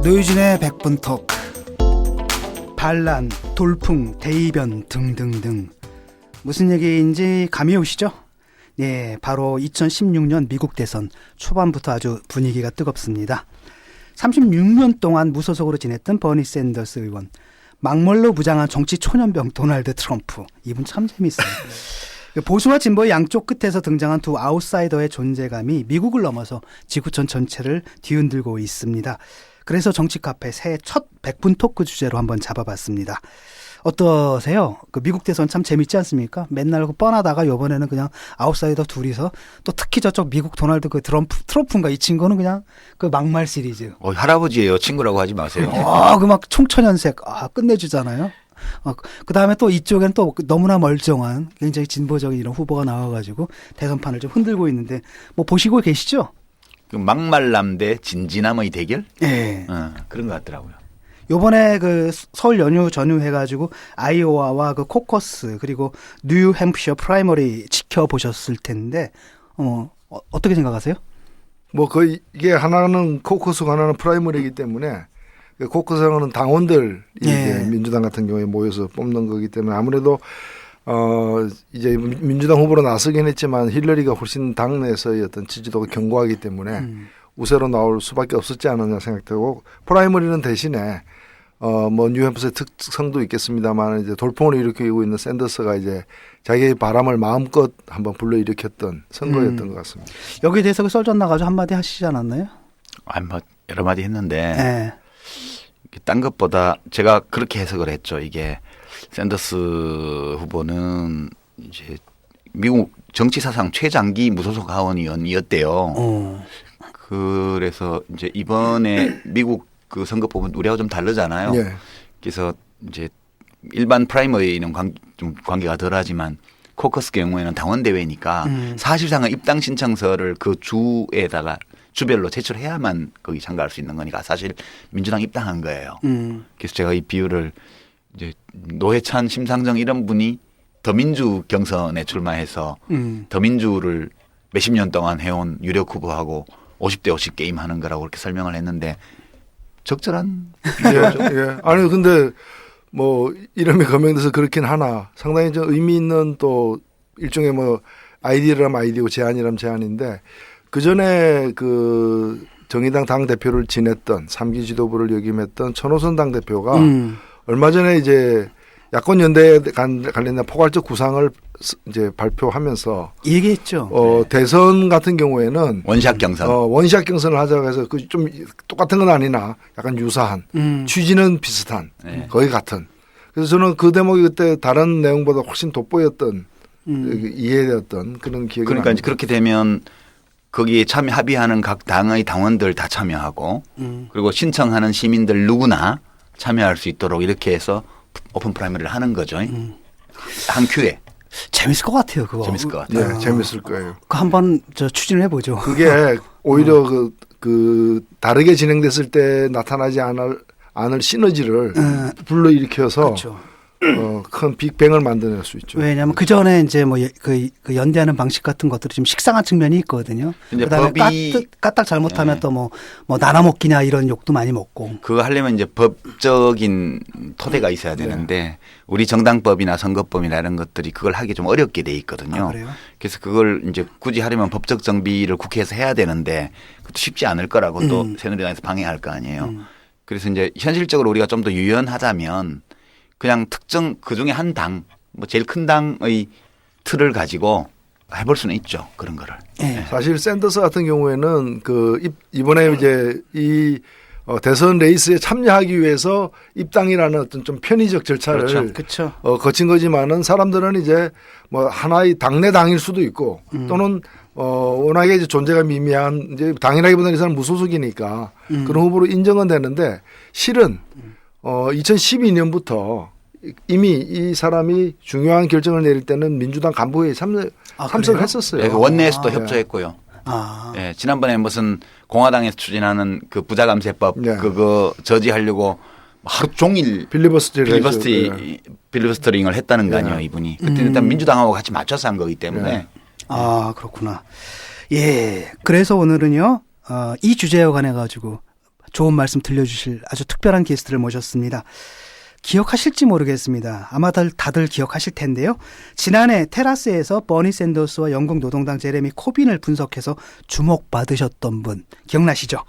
노유진의 100분 토크. 반란, 돌풍, 대이변 등등등. 무슨 얘기인지 감이 오시죠? 네, 바로 2016년 미국 대선 초반부터 아주 분위기가 뜨겁습니다. 36년 동안 무소속으로 지냈던 버니 샌더스 의원, 막말로 무장한 정치 초년병 도널드 트럼프. 이분 참 재밌어요. 보수와 진보의 양쪽 끝에서 등장한 두 아웃사이더의 존재감이 미국을 넘어서 지구촌 전체를 뒤흔들고 있습니다. 그래서 정치 카페 새해 첫 100분 토크 주제로 한번 잡아봤습니다. 어떠세요? 그 미국 대선 참 재밌지 않습니까? 맨날 그 뻔하다가 이번에는 그냥 아웃사이더 둘이서, 또 특히 저쪽 미국 도널드 그 트럼프인가, 이 친구는 그냥 그 막말 시리즈. 할아버지예요. 친구라고 하지 마세요. 그 막 총천연색 끝내주잖아요. 그 다음에 또 이쪽엔 또 너무나 멀쩡한 굉장히 진보적인 이런 후보가 나와가지고 대선판을 좀 흔들고 있는데, 뭐 보시고 계시죠? 그 막말남 대 진지남의 대결? 네. 그런 것 같더라고요. 요번에 그 설 연휴 전후해가지고 아이오와와 그 코커스 그리고 뉴햄프셔 프라이머리 지켜보셨을 텐데, 어떻게 생각하세요? 뭐 거의 이게 하나는 코커스고 하나는 프라이머리이기 때문에, 코커스는 당원들이 이제 민주당 같은 경우에 모여서 뽑는 거기 때문에 아무래도 이제 민주당 후보로 나서긴 했지만 힐러리가 훨씬 당내에서의 어떤 지지도가 견고하기 때문에 우세로 나올 수밖에 없었지 않느냐 생각되고, 프라이머리는 대신에 뭐 뉴햄프셔의 특성도 있겠습니다만 이제 돌풍을 일으키고 있는 샌더스가 이제 자기의 바람을 마음껏 한번 불러일으켰던 선거였던 것 같습니다. 여기에 대해서 그 썰전 나가지고 한마디 하시지 않았나요? 뭐 여러 마디 했는데 딴 것보다 제가 그렇게 해석을 했죠. 이게 샌더스 후보는 이제 미국 정치 사상 최장기 무소속 하원의원이었대요. 그래서 이제 이번에 미국 그 선거 보면 우리하고 좀 다르잖아요. 네. 그래서 이제 일반 프라이머리는 좀 관계가 덜하지만 코커스 경우에는 당원 대회니까 사실상은 입당 신청서를 그 주에다가 주별로 제출해야만 거기 참가할 수 있는 거니까 사실 민주당 입당한 거예요. 그래서 제가 이 비유를 이제 노회찬, 심상정 이런 분이 더민주 경선에 출마해서 더민주를 몇십 년 동안 해온 유력 후보하고 50대 50 게임 하는 거라고 그렇게 설명을 했는데 적절한 비유죠. 예. 아니 근데 뭐 이름에 거명돼서 그렇긴 하나 상당히 좀 의미 있는 또 일종의 뭐 아이디어라면 아이디어, 제안이라면 제안인데, 그 전에 그 정의당 당 대표를 지냈던 3기 지도부를 역임했던 천호선 당 대표가 얼마 전에 이제 야권 연대에 관련된 포괄적 구상을 이제 발표하면서 얘기했죠. 대선 같은 경우에는 원샷 경선, 원샷 경선을 하자고 해서 그 좀 똑같은 건 아니나 약간 유사한, 취지는 비슷한, 거의 같은. 그래서 저는 그 대목이 그때 다른 내용보다 훨씬 돋보였던 이해되었던 그런 기억이 그러니까 납니다. 그렇게 되면 거기에 합의하는 각 당의 당원들 다 참여하고 그리고 신청하는 시민들 누구나 참여할 수 있도록 이렇게 해서 오픈 프라이머리를 하는 거죠. 한 큐에. 재밌을 것 같아요, 그거. 재밌을 것 같아요. 네, 재밌을 거예요. 그 한번 추진을 해보죠. 그게 오히려 그 다르게 진행됐을 때 나타나지 않을 시너지를 불러일으켜서 그렇죠. 큰 빅뱅을 만들어낼 수 있죠. 왜냐하면 그 전에 이제 뭐 그 연대하는 방식 같은 것들이 좀 식상한 측면이 있거든요. 그다음에 까딱 잘못하면 또 뭐 나눠 먹기냐 이런 욕도 많이 먹고. 그거 하려면 이제 법적인 토대가 있어야 되는데 우리 정당법이나 선거법이나 이런 것들이 그걸 하기 좀 어렵게 돼 있거든요. 그래요? 그래서 그걸 이제 굳이 하려면 법적 정비를 국회에서 해야 되는데 그것도 쉽지 않을 거라고 또 새누리당에서 방해할 거 아니에요. 그래서 이제 현실적으로 우리가 좀 더 유연하자면 그냥 특정 그중에 한 당, 뭐 제일 큰 당의 틀을 가지고 해볼 수는 있죠. 그런 거를. 네. 사실 샌더스 같은 경우에는 이번에 이제 이 대선 레이스에 참여하기 위해서 입당이라는 어떤 좀 편의적 절차를 그렇죠. 거친 거지만은 사람들은 이제 뭐 하나의 당내 당일 수도 있고 또는 워낙에 이제 존재가 미미한 이제 당이라기보다는 이 사람 무소속이니까 그런 후보로 인정은 되는데 실은 2012년부터 이미 이 사람이 중요한 결정을 내릴 때는 민주당 간부회의에 참석을 했었어요. 네, 원내에서도 협조했고요. 네. 지난번에 무슨 공화당에서 추진하는 그 부자감세법 그거 저지하려고 하루 종일 빌리버스터링을 했다는 거 아니에요, 이분이. 그때 일단 민주당하고 같이 맞춰서 한 거기 때문에. 그렇구나. 예. 그래서 오늘은요, 이 주제에 관해 가지고 좋은 말씀 들려주실 아주 특별한 게스트를 모셨습니다. 기억하실지 모르겠습니다. 아마 다들 기억하실 텐데요. 지난해 테라스에서 버니 샌더스와 영국 노동당 제레미 코빈을 분석해서 주목받으셨던 분 기억나시죠?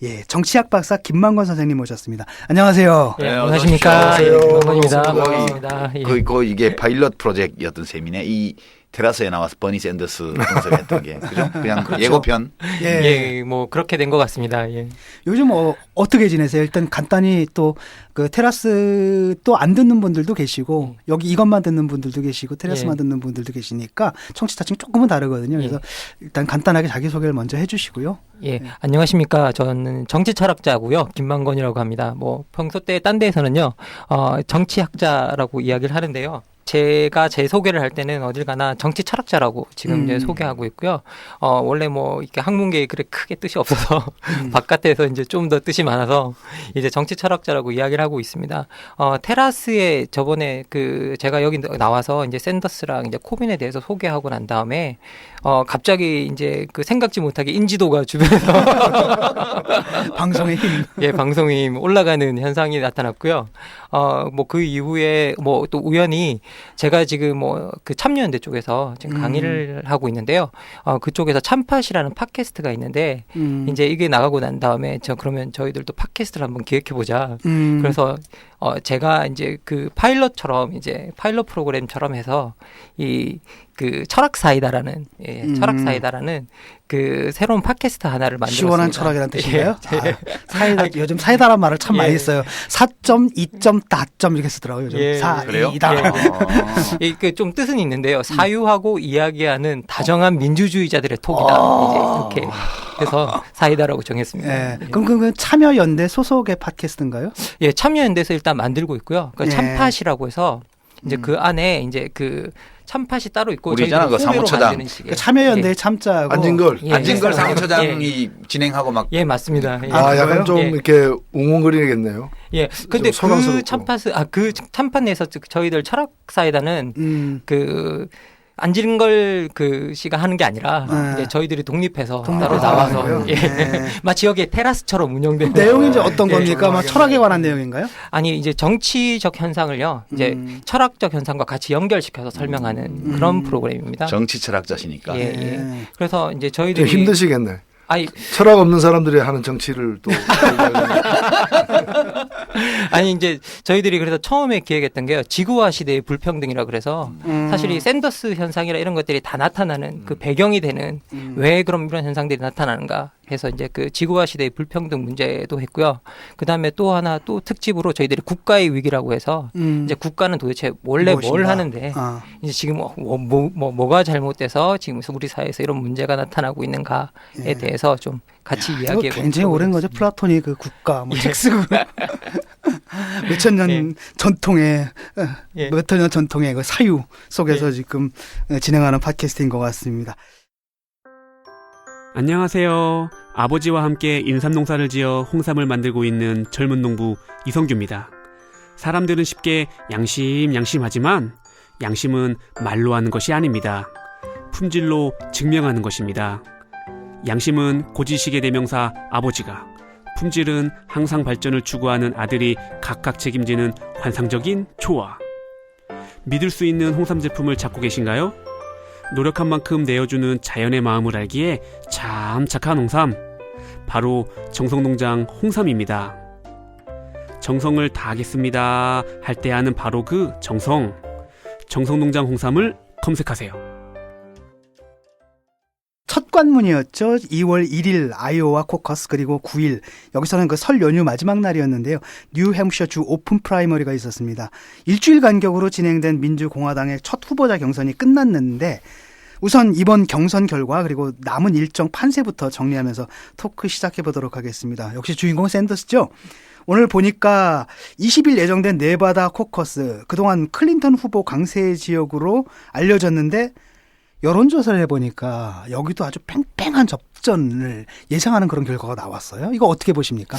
예, 정치학 박사 김만권 선생님 모셨습니다. 안녕하세요. 예, 안녕하십니까. 예, 김만권입니다. 반갑습니다. 예. 이게 파일럿 프로젝트였던 셈이네. 이 테라스에 나와서 버니 샌더스 분석했던 게 그죠? 그냥 그렇죠. 예고편. 예, 뭐 그렇게 된 것 같습니다. 예. 요즘 어떻게 지내세요? 일단 간단히 또 그 테라스 또 안 듣는 분들도 계시고 여기 이것만 듣는 분들도 계시고 테라스만 듣는 분들도 계시니까 청취자층이 조금은 다르거든요. 그래서 일단 간단하게 자기소개를 먼저 해주시고요. 예, 안녕하십니까. 저는 정치 철학자고요. 김만권이라고 합니다. 뭐 평소 때 딴 데에서는요, 정치학자라고 이야기를 하는데요. 제가 제 소개를 할 때는 어딜 가나 정치 철학자라고 지금 이제 소개하고 있고요. 원래 뭐 이렇게 학문계에 그래 크게 뜻이 없어서 바깥에서 이제 좀 더 뜻이 많아서 이제 정치 철학자라고 이야기를 하고 있습니다. 테라스에 저번에 제가 여기 나와서 이제 샌더스랑 이제 코빈에 대해서 소개하고 난 다음에 갑자기 이제 생각지 못하게 인지도가 주변에서 방송의 힘. 예, 방송이 올라가는 현상이 나타났고요. 뭐 그 이후에 뭐 또 우연히 제가 지금 참여연대 쪽에서 지금 강의를 하고 있는데요. 그쪽에서 참팟이라는 팟캐스트가 있는데 이제 이게 나가고 난 다음에 그러면 저희들도 팟캐스트를 한번 기획해 보자. 그래서 제가 이제 파일럿처럼 이제 파일럿 프로그램처럼 해서 철학 사이다라는 철학 사이다라는 새로운 팟캐스트 하나를 만들었습니다. 시원한 철학이라는 뜻인가요? 예. 사이다, 요즘 사이다란 말을 참 많이 써요. 4점, 2점, 다점 이렇게 쓰더라고요. 요즘. 예. 그래요? 이다. 좀 뜻은 있는데요. 사유하고 이야기하는 다정한 민주주의자들의 톡이다. 이제 이렇게 해서 사이다라고 정했습니다. 예. 그럼 그 참여연대 소속의 팟캐스트인가요? 예, 참여연대에서 일단 만들고 있고요. 예. 참팟이라고 해서 이제 그 안에 이제 참팟이 따로 있고 우리 있잖아, 저희들이 홈으로 사무처장. 만드는 식의. 참여연대의 참자고 안진걸. 예. 안진걸 사무처장이 진행하고 막 예, 맞습니다. 예. 약간 그래요? 좀 예. 이렇게 웅웅거리겠네요. 예. 근데 좀 소란스럽고. 참팟 내에서 저희들 철학 사이다는 안진걸 씨가 하는 게 아니라 이제 저희들이 독립해서 따로 나와서 그래요? 예. 네. 마치 여기에 테라스처럼 운영되는 내용이 이제 어떤 예. 겁니까? 막 철학에 관한 내용인가요? 아니 이제 정치적 현상을요 이제 철학적 현상과 같이 연결시켜서 설명하는 그런 프로그램입니다. 정치 철학자시니까. 예, 예. 예. 그래서 이제 좀 저희들이 힘드시겠네. 아니 철학 없는 사람들이 하는 정치를 또 아니 이제 저희들이 그래서 처음에 기획했던 게요 지구화 시대의 불평등이라 그래서 사실 이 샌더스 현상이라 이런 것들이 다 나타나는 배경이 되는 왜 그럼 이런 현상들이 나타나는가 해서 이제 지구화 시대의 불평등 문제도 했고요. 그 다음에 또 하나 또 특집으로 저희들이 국가의 위기라고 해서 이제 국가는 도대체 원래 뭘 무엇인가? 하는데 이제 지금 뭐가 잘못돼서 지금 우리 사회에서 이런 문제가 나타나고 있는가에 대해서 좀 같이 이야기해 보는 굉장히 오랜 거죠. 플라톤이 국가 책 쓰고 몇천 년 예. 전통의 예. 몇천 년 전통의 사유 속에서 지금 진행하는 팟캐스트인 것 같습니다. 안녕하세요. 아버지와 함께 인삼농사를 지어 홍삼을 만들고 있는 젊은 농부 이성규입니다. 사람들은 쉽게 양심하지만 양심은 말로 하는 것이 아닙니다. 품질로 증명하는 것입니다. 양심은 고지식의 대명사 아버지가, 품질은 항상 발전을 추구하는 아들이 각각 책임지는 환상적인 조화. 믿을 수 있는 홍삼 제품을 찾고 계신가요? 노력한 만큼 내어주는 자연의 마음을 알기에 참 착한 홍삼, 바로 정성농장 홍삼입니다. 정성을 다하겠습니다 할 때 하는 바로 그 정성농장 홍삼을 검색하세요. 첫 관문이었죠. 2월 1일 아이오와 코커스 그리고 9일 여기서는 설 연휴 마지막 날이었는데요. 뉴햄셔 주 오픈 프라이머리가 있었습니다. 일주일 간격으로 진행된 민주공화당의 첫 후보자 경선이 끝났는데 우선 이번 경선 결과 그리고 남은 일정 판세부터 정리하면서 토크 시작해 보도록 하겠습니다. 역시 주인공 샌더스죠. 오늘 보니까 20일 예정된 네바다 코커스 그동안 클린턴 후보 강세 지역으로 알려졌는데 여론조사를 해보니까 여기도 아주 팽팽한 역전을 예상하는 그런 결과가 나왔어요. 이거 어떻게 보십니까?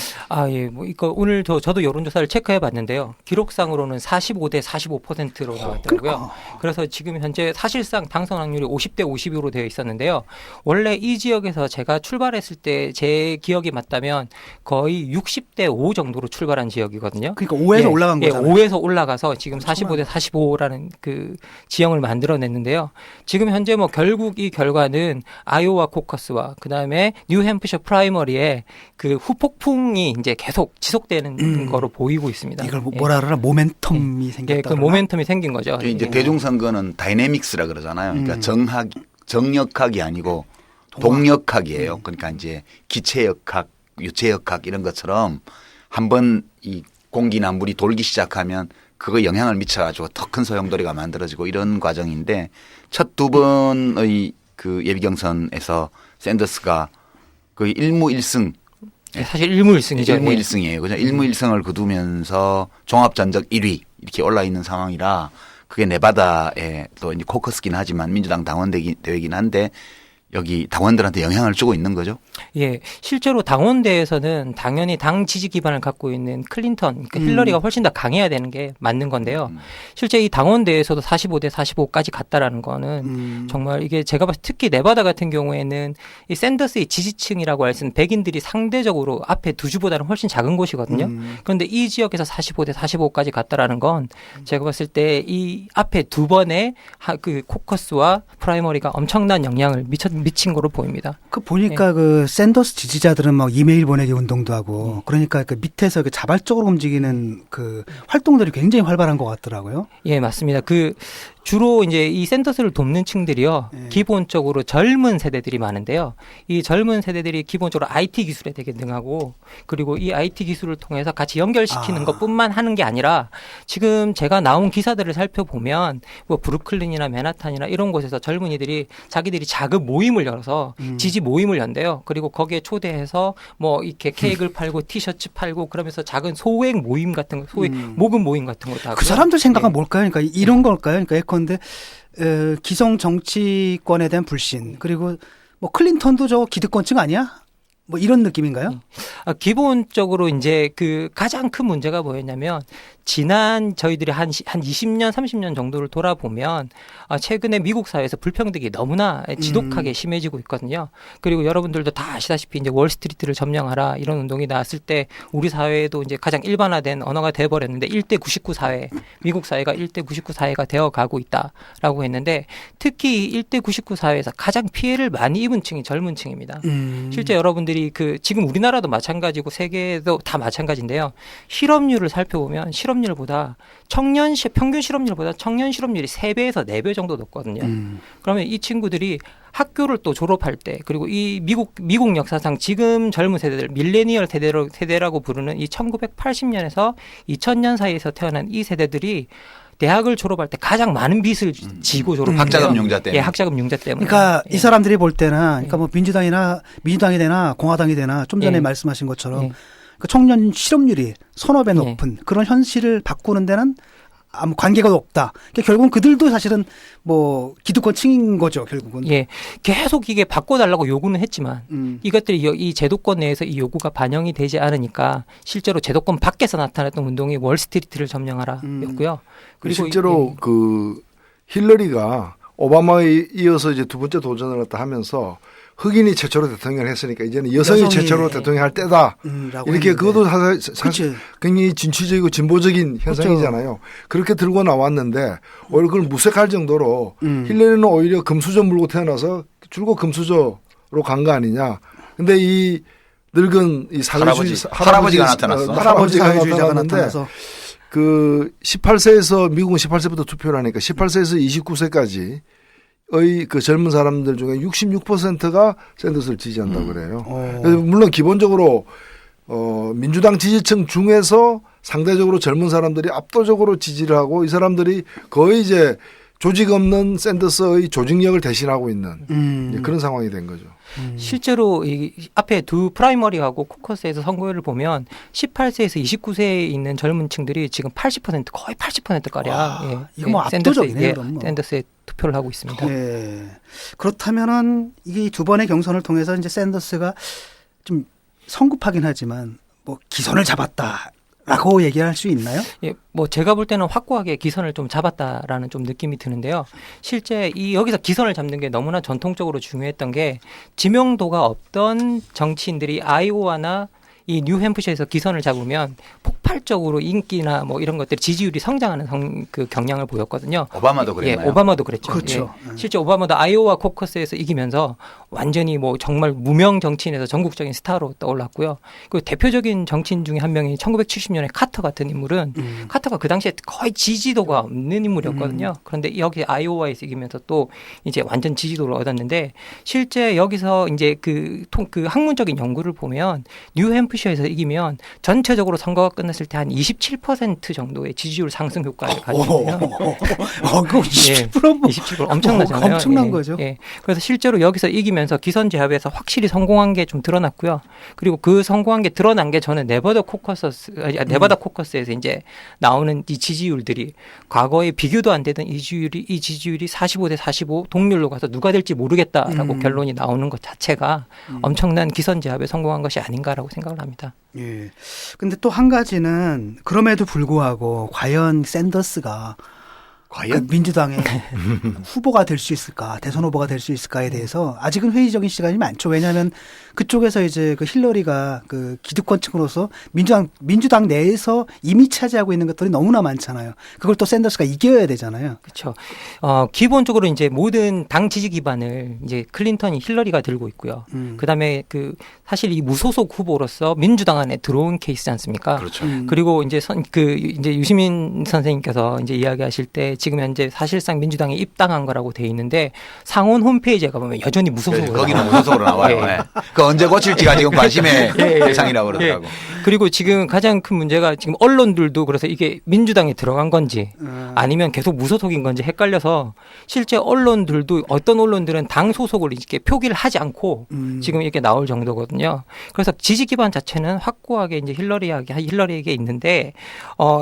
예. 뭐 이거 오늘 저도 여론조사를 체크해 봤는데요. 기록상으로는 45대 45%로 나왔더라고요. 그러니까. 그래서 지금 현재 사실상 당선 확률이 50대 50으로 되어 있었는데요. 원래 이 지역에서 제가 출발했을 때 제 기억이 맞다면 거의 60대 5 정도로 출발한 지역이거든요. 그러니까 5에서 올라간 거잖아요. 5에서 올라가서 지금 45대 45라는 그 지형을 만들어냈는데요. 지금 현재 뭐 결국 이 결과는 아이오와 코커스와 그다음에 뉴햄프셔 프라이머리에 그 후폭풍이 이제 계속 지속되는 거로 보이고 있습니다. 이걸 뭐라 그러나 모멘텀이 생겼다. 그 모멘텀이 생긴 거죠. 이제 대중선거는 다이내믹스라 그러잖아요. 그러니까 정역학이 아니고 동역학이에요. 그러니까 이제 기체역학, 유체역학 이런 것처럼 한번 이 공기나 물이 돌기 시작하면 그거 영향을 미쳐가지고 더 큰 소용돌이가 만들어지고 이런 과정인데 첫 두 번의 그 예비경선에서 샌더스가 거의 1무1승 사실 일무일승이죠. 1무1승이에요. 그죠? 1무1승을 거두면서 종합전적 1위 이렇게 올라 있는 상황이라 그게 네바다에 또 이제 코커스긴 하지만 민주당 당원대회긴 한데 여기 당원들한테 영향을 주고 있는 거죠. 예, 실제로 당원대에서는 당연히 당 지지 기반을 갖고 있는 클린턴, 그러니까 힐러리가 훨씬 더 강해야 되는 게 맞는 건데요. 실제 이 당원대에서도 45대 45까지 갔다라는 거는 정말 이게 제가 봤을 때 특히 네바다 같은 경우에는 이 샌더스의 지지층이라고 할 수 있는 백인들이 상대적으로 앞에 두 주보다는 훨씬 작은 곳이거든요. 그런데 이 지역에서 45대 45까지 갔다라는 건 제가 봤을 때 이 앞에 두 번의 그 코커스와 프라이머리가 엄청난 영향을 미친 거로 보입니다. 그 보니까 그 샌더스 지지자들은 막 이메일 보내기 운동도 하고 그러니까 그 밑에서 그 자발적으로 움직이는 그 활동들이 굉장히 활발한 것 같더라고요. 예, 맞습니다. 그 주로 이제 이 샌더스를 돕는 층들이요. 기본적으로 젊은 세대들이 많은데요. 이 젊은 세대들이 기본적으로 IT 기술에 되게 능하고 그리고 이 IT 기술을 통해서 같이 연결시키는 것뿐만 하는 게 아니라 지금 제가 나온 기사들을 살펴보면 뭐 브루클린이나 맨하탄이나 이런 곳에서 젊은이들이 자기들이 작은 모임을 열어서 지지 모임을 연대요. 그리고 거기에 초대해서 뭐 이렇게 케이크를 팔고 티셔츠 팔고 그러면서 작은 소액 모임 같은 거, 소액 모금 모임 같은 것도 하고. 그 사람들 생각은 뭘까요? 그러니까 이런 걸까요? 그러니까 예컨대 기성 정치권에 대한 불신 그리고 뭐 클린턴도 저 기득권층 아니야? 뭐 이런 느낌인가요? 기본적으로 이제 그 가장 큰 문제가 뭐였냐면 지난 저희들이 한 20년, 30년 정도를 돌아보면 최근에 미국 사회에서 불평등이 너무나 지독하게 심해지고 있거든요. 그리고 여러분들도 다 아시다시피 이제 월스트리트를 점령하라 이런 운동이 나왔을 때 우리 사회에도 이제 가장 일반화된 언어가 돼버렸는데 1대 99 사회, 미국 사회가 1대 99 사회가 되어가고 있다라고 했는데 특히 1대 99 사회에서 가장 피해를 많이 입은 층이 젊은 층입니다. 실제 여러분들이 그 지금 우리나라도 마찬가지고 세계도 다 마찬가지인데요. 실업률을 살펴보면 실업률보다 평균 실업률보다 청년 실업률이 3배에서 4배 정도 높거든요. 그러면 이 친구들이 학교를 또 졸업할 때 그리고 이 미국 역사상 지금 젊은 세대들 밀레니얼 세대라고 부르는 이 1980년에서 2000년 사이에서 태어난 이 세대들이 대학을 졸업할 때 가장 많은 빚을 지고 졸업해요. 학자금 융자 때문에. 예, 학자금 융자 때문에. 그러니까 이 사람들이 볼 때는 그러니까 뭐 민주당이 되나 공화당이 되나 좀 전에 말씀하신 것처럼 그 청년 실업률이 서너 배 높은 그런 현실을 바꾸는 데는 아무 관계가 없다. 그러니까 결국은 그들도 사실은 뭐 기득권층인 거죠, 결국은. 예, 계속 이게 바꿔달라고 요구는 했지만 이것들이 이 제도권 내에서 이 요구가 반영이 되지 않으니까 실제로 제도권 밖에서 나타났던 운동이 월스트리트를 점령하라였고요. 그리고 실제로 그 힐러리가 오바마에 이어서 이제 두 번째 도전을 했다 하면서 흑인이 최초로 대통령을 했으니까 이제는 여성이 최초로 대통령 할 때다. 이렇게 그것도 사실 굉장히 진취적이고 진보적인 현상이잖아요. 그렇게 들고 나왔는데 오히려 그걸 무색할 정도로 힐러리는 오히려 금수저 물고 태어나서 줄곧 금수저로 간 거 아니냐. 근데 이 늙은 이 할아버지가 나타났어. 할아버지 사회주의자가 나타나서 그 18세에서 미국은 18세부터 투표를 하니까 18세에서 29세까지 그 젊은 사람들 중에 66%가 샌더스를 지지한다고 그래요. 물론 기본적으로 민주당 지지층 중에서 상대적으로 젊은 사람들이 압도적으로 지지를 하고 이 사람들이 거의 이제 조직 없는 샌더스의 조직력을 대신하고 있는 음. 그런 상황이 된 거죠. 실제로 이 앞에 두 프라이머리하고 코커스에서 선거율을 보면 18세에서 29세에 있는 젊은 층들이 지금 80% 거의 80%가량 와, 이거 뭐 압도적이네요, 그럼 뭐. 샌더스에 투표를 하고 있습니다. 예. 그렇다면은 이게 두 번의 경선을 통해서 이제 샌더스가 좀 성급하긴 하지만 뭐 기선을 잡았다라고 얘기할 수 있나요? 예, 뭐 제가 볼 때는 확고하게 기선을 좀 잡았다라는 좀 느낌이 드는데요. 실제 이 여기서 기선을 잡는 게 너무나 전통적으로 중요했던 게 지명도가 없던 정치인들이 아이오와나 이 뉴햄프셔에서 기선을 잡으면 폭발적으로 인기나 뭐 이런 것들 지지율이 성장하는 그 경향을 보였거든요. 오바마도 그랬나요? 예, 오바마도 그랬죠. 그렇죠. 예. 실제 오바마도 아이오와 코커스에서 이기면서 완전히 뭐 정말 무명 정치인에서 전국적인 스타로 떠올랐고요. 그 대표적인 정치인 중에 한 명이 1970년에 카터 같은 인물은 카터가 그 당시에 거의 지지도가 없는 인물이었거든요. 그런데 여기 아이오와에서 이기면서 또 이제 완전 지지도를 얻었는데 실제 여기서 이제 그 학문적인 연구를 보면 뉴햄프셔에서 이기면 전체적으로 선거가 끝났을 때 한 27% 정도의 지지율 상승 효과를 가지고 있어요. 그거 27%? 뭐. 27% 엄청나잖아요. 엄청난 예, 거죠. 예. 그래서 실제로 여기서 이기면서 기선 제압에서 확실히 성공한 게 좀 드러났고요. 그리고 그 성공한 게 드러난 게 저는 네바다 코커스에서 이제 나오는 이 지지율들이 과거에 비교도 안 되던 이 지지율이 45대 45 동률로 가서 누가 될지 모르겠다라고 결론이 나오는 것 자체가 엄청난 기선 제압에 성공한 것이 아닌가라고 생각을 합니다. 예. 근데 또 한 가지는 그럼에도 불구하고 과연 샌더스가 과연? 그 민주당의 후보가 될 수 있을까, 대선 후보가 될 수 있을까에 대해서 아직은 회의적인 시간이 많죠. 왜냐하면 그쪽에서 이제 그 힐러리가 그 기득권층으로서 민주당 내에서 이미 차지하고 있는 것들이 너무나 많잖아요. 그걸 또 샌더스가 이겨야 되잖아요. 그렇죠. 기본적으로 이제 모든 당 지지 기반을 이제 클린턴이 힐러리가 들고 있고요. 그다음에 그 사실 이 무소속 후보로서 민주당 안에 들어온 케이스지 않습니까? 그렇죠. 그리고 이제 이제 유시민 선생님께서 이제 이야기하실 때 지금 현재 사실상 민주당에 입당한 거라고 돼 있는데 상원 홈페이지에 가보면 여전히 무소속으로 거기는 무소속으로 나와요. 예. 네. 그 언제 고칠지가 지금 관심의 대상이라고 그러더라고. 그리고 지금 가장 큰 문제가 지금 언론들도 그래서 이게 민주당에 들어간 건지 아니면 계속 무소속인 건지 헷갈려서 실제 언론들도 어떤 언론들은 당 소속을 이렇게 표기를 하지 않고 지금 이렇게 나올 정도거든요. 그래서 지지 기반 자체는 확고하게 이제 힐러리에게 있는데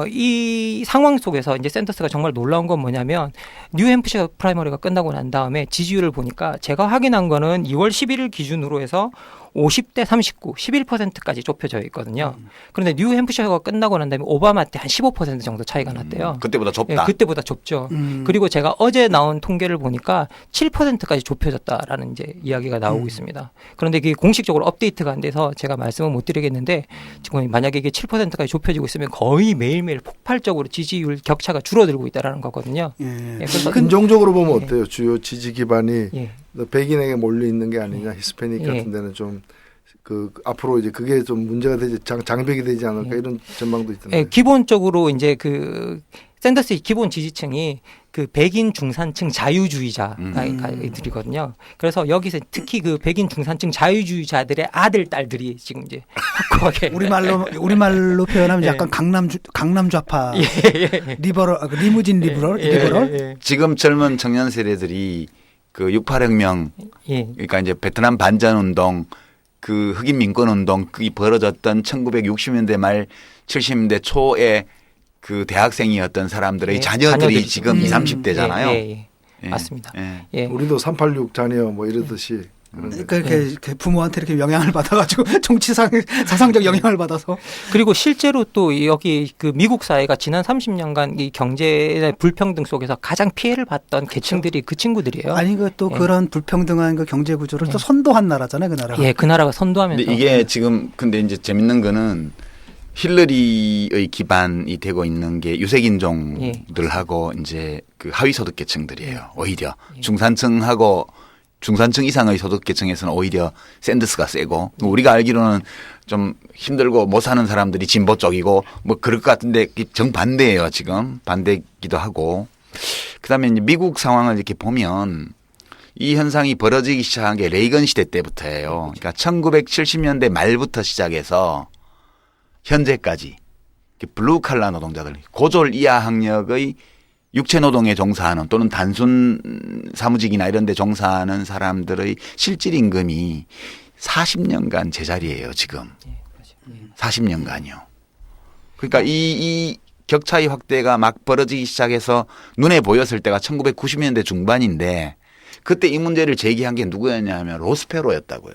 이 상황 속에서 이제 샌더스가 정말 놀라운 건 뭐냐면 뉴햄프셔 프라이머리가 끝나고 난 다음에 지지율을 보니까 제가 확인한 거는 2월 11일 기준으로 해서 50대 39, 11%까지 좁혀져 있거든요. 그런데 뉴햄프셔가 끝나고 난 다음에 오바마 때 한 15% 정도 차이가 났대요. 그때보다 좁다. 예, 그때보다 좁죠. 그리고 제가 어제 나온 통계를 보니까 7%까지 좁혀졌다라는 이제 이야기가 나오고 있습니다. 그런데 이게 공식적으로 업데이트가 안 돼서 제가 말씀을 못 드리겠는데 지금 만약에 이게 7%까지 좁혀지고 있으면 거의 매일매일 폭발적으로 지지율 격차가 줄어들고 있다라는 거거든요. 예. 예, 그래서 근종적으로 보면 어때요? 주요 지지 기반이 예. 백인에게 몰려 있는 게 아니냐, 히스패닉 같은 데는 좀 그 앞으로 이제 그게 좀 문제가 되지 장벽이 되지 않을까 이런 전망도 있던데. 예, 기본적으로 이제 그 샌더스의 기본 지지층이 그 백인 중산층 자유주의자들이거든요. 그래서 여기서 특히 그 백인 중산층 자유주의자들의 아들 딸들이 지금 이제 확고하게 우리말로 표현하면 약간 강남 좌파 리무진 리버럴. 지금 젊은 청년 세대들이 그 68혁명 그러니까 이제 베트남 반전 운동 그 흑인 민권 운동 그게 벌어졌던 1960년대 말 70년대 초에 그 대학생이었던 사람들의 자녀들이 지금 20, 30대잖아요. 예. 맞습니다. 예. 우리도 386 자녀 뭐 이러듯이 그렇게 부모한테 이렇게 영향을 받아가지고 사상적 영향을 받아서 그리고 실제로 또 여기 그 미국 사회가 지난 30년간 이 경제 불평등 속에서 가장 피해를 봤던 계층들이 그 친구들이에요. 아니 또 그런 불평등한 그 경제 구조를 또 선도한 나라잖아요, 그 나라가. 예, 그 나라가 선도하면서. 근데 이게 지금 근데 이제 재밌는 거는 힐러리의 기반이 되고 있는 게 유색인종들하고 이제 그 하위 소득 계층들이에요. 오히려 중산층 이상의 소득 계층에서는 오히려 샌더스가 세고 우리가 알기로는 좀 힘들고 못 사는 사람들이 진보 쪽이고 뭐 그럴 것 같은데 정반대예요. 지금 반대기도 하고 그다음에 이제 미국 상황을 이렇게 보면 이 현상이 벌어지기 시작한 게 레이건 시대 때부터예요. 그러니까 1970년대 말부터 시작해서 현재까지 블루 칼라 노동자들 고졸 이하 학력의 육체 노동에 종사하는 또는 단순 사무직이나 이런 데 종사하는 사람들의 실질 임금이 40년간 제자리예요, 지금. 40년간이요. 그러니까 이 격차의 확대가 막 벌어지기 시작해서 눈에 보였을 때가 1990년대 중반인데 그때 이 문제를 제기한 게 누구였냐 하면 로스페로였다고요.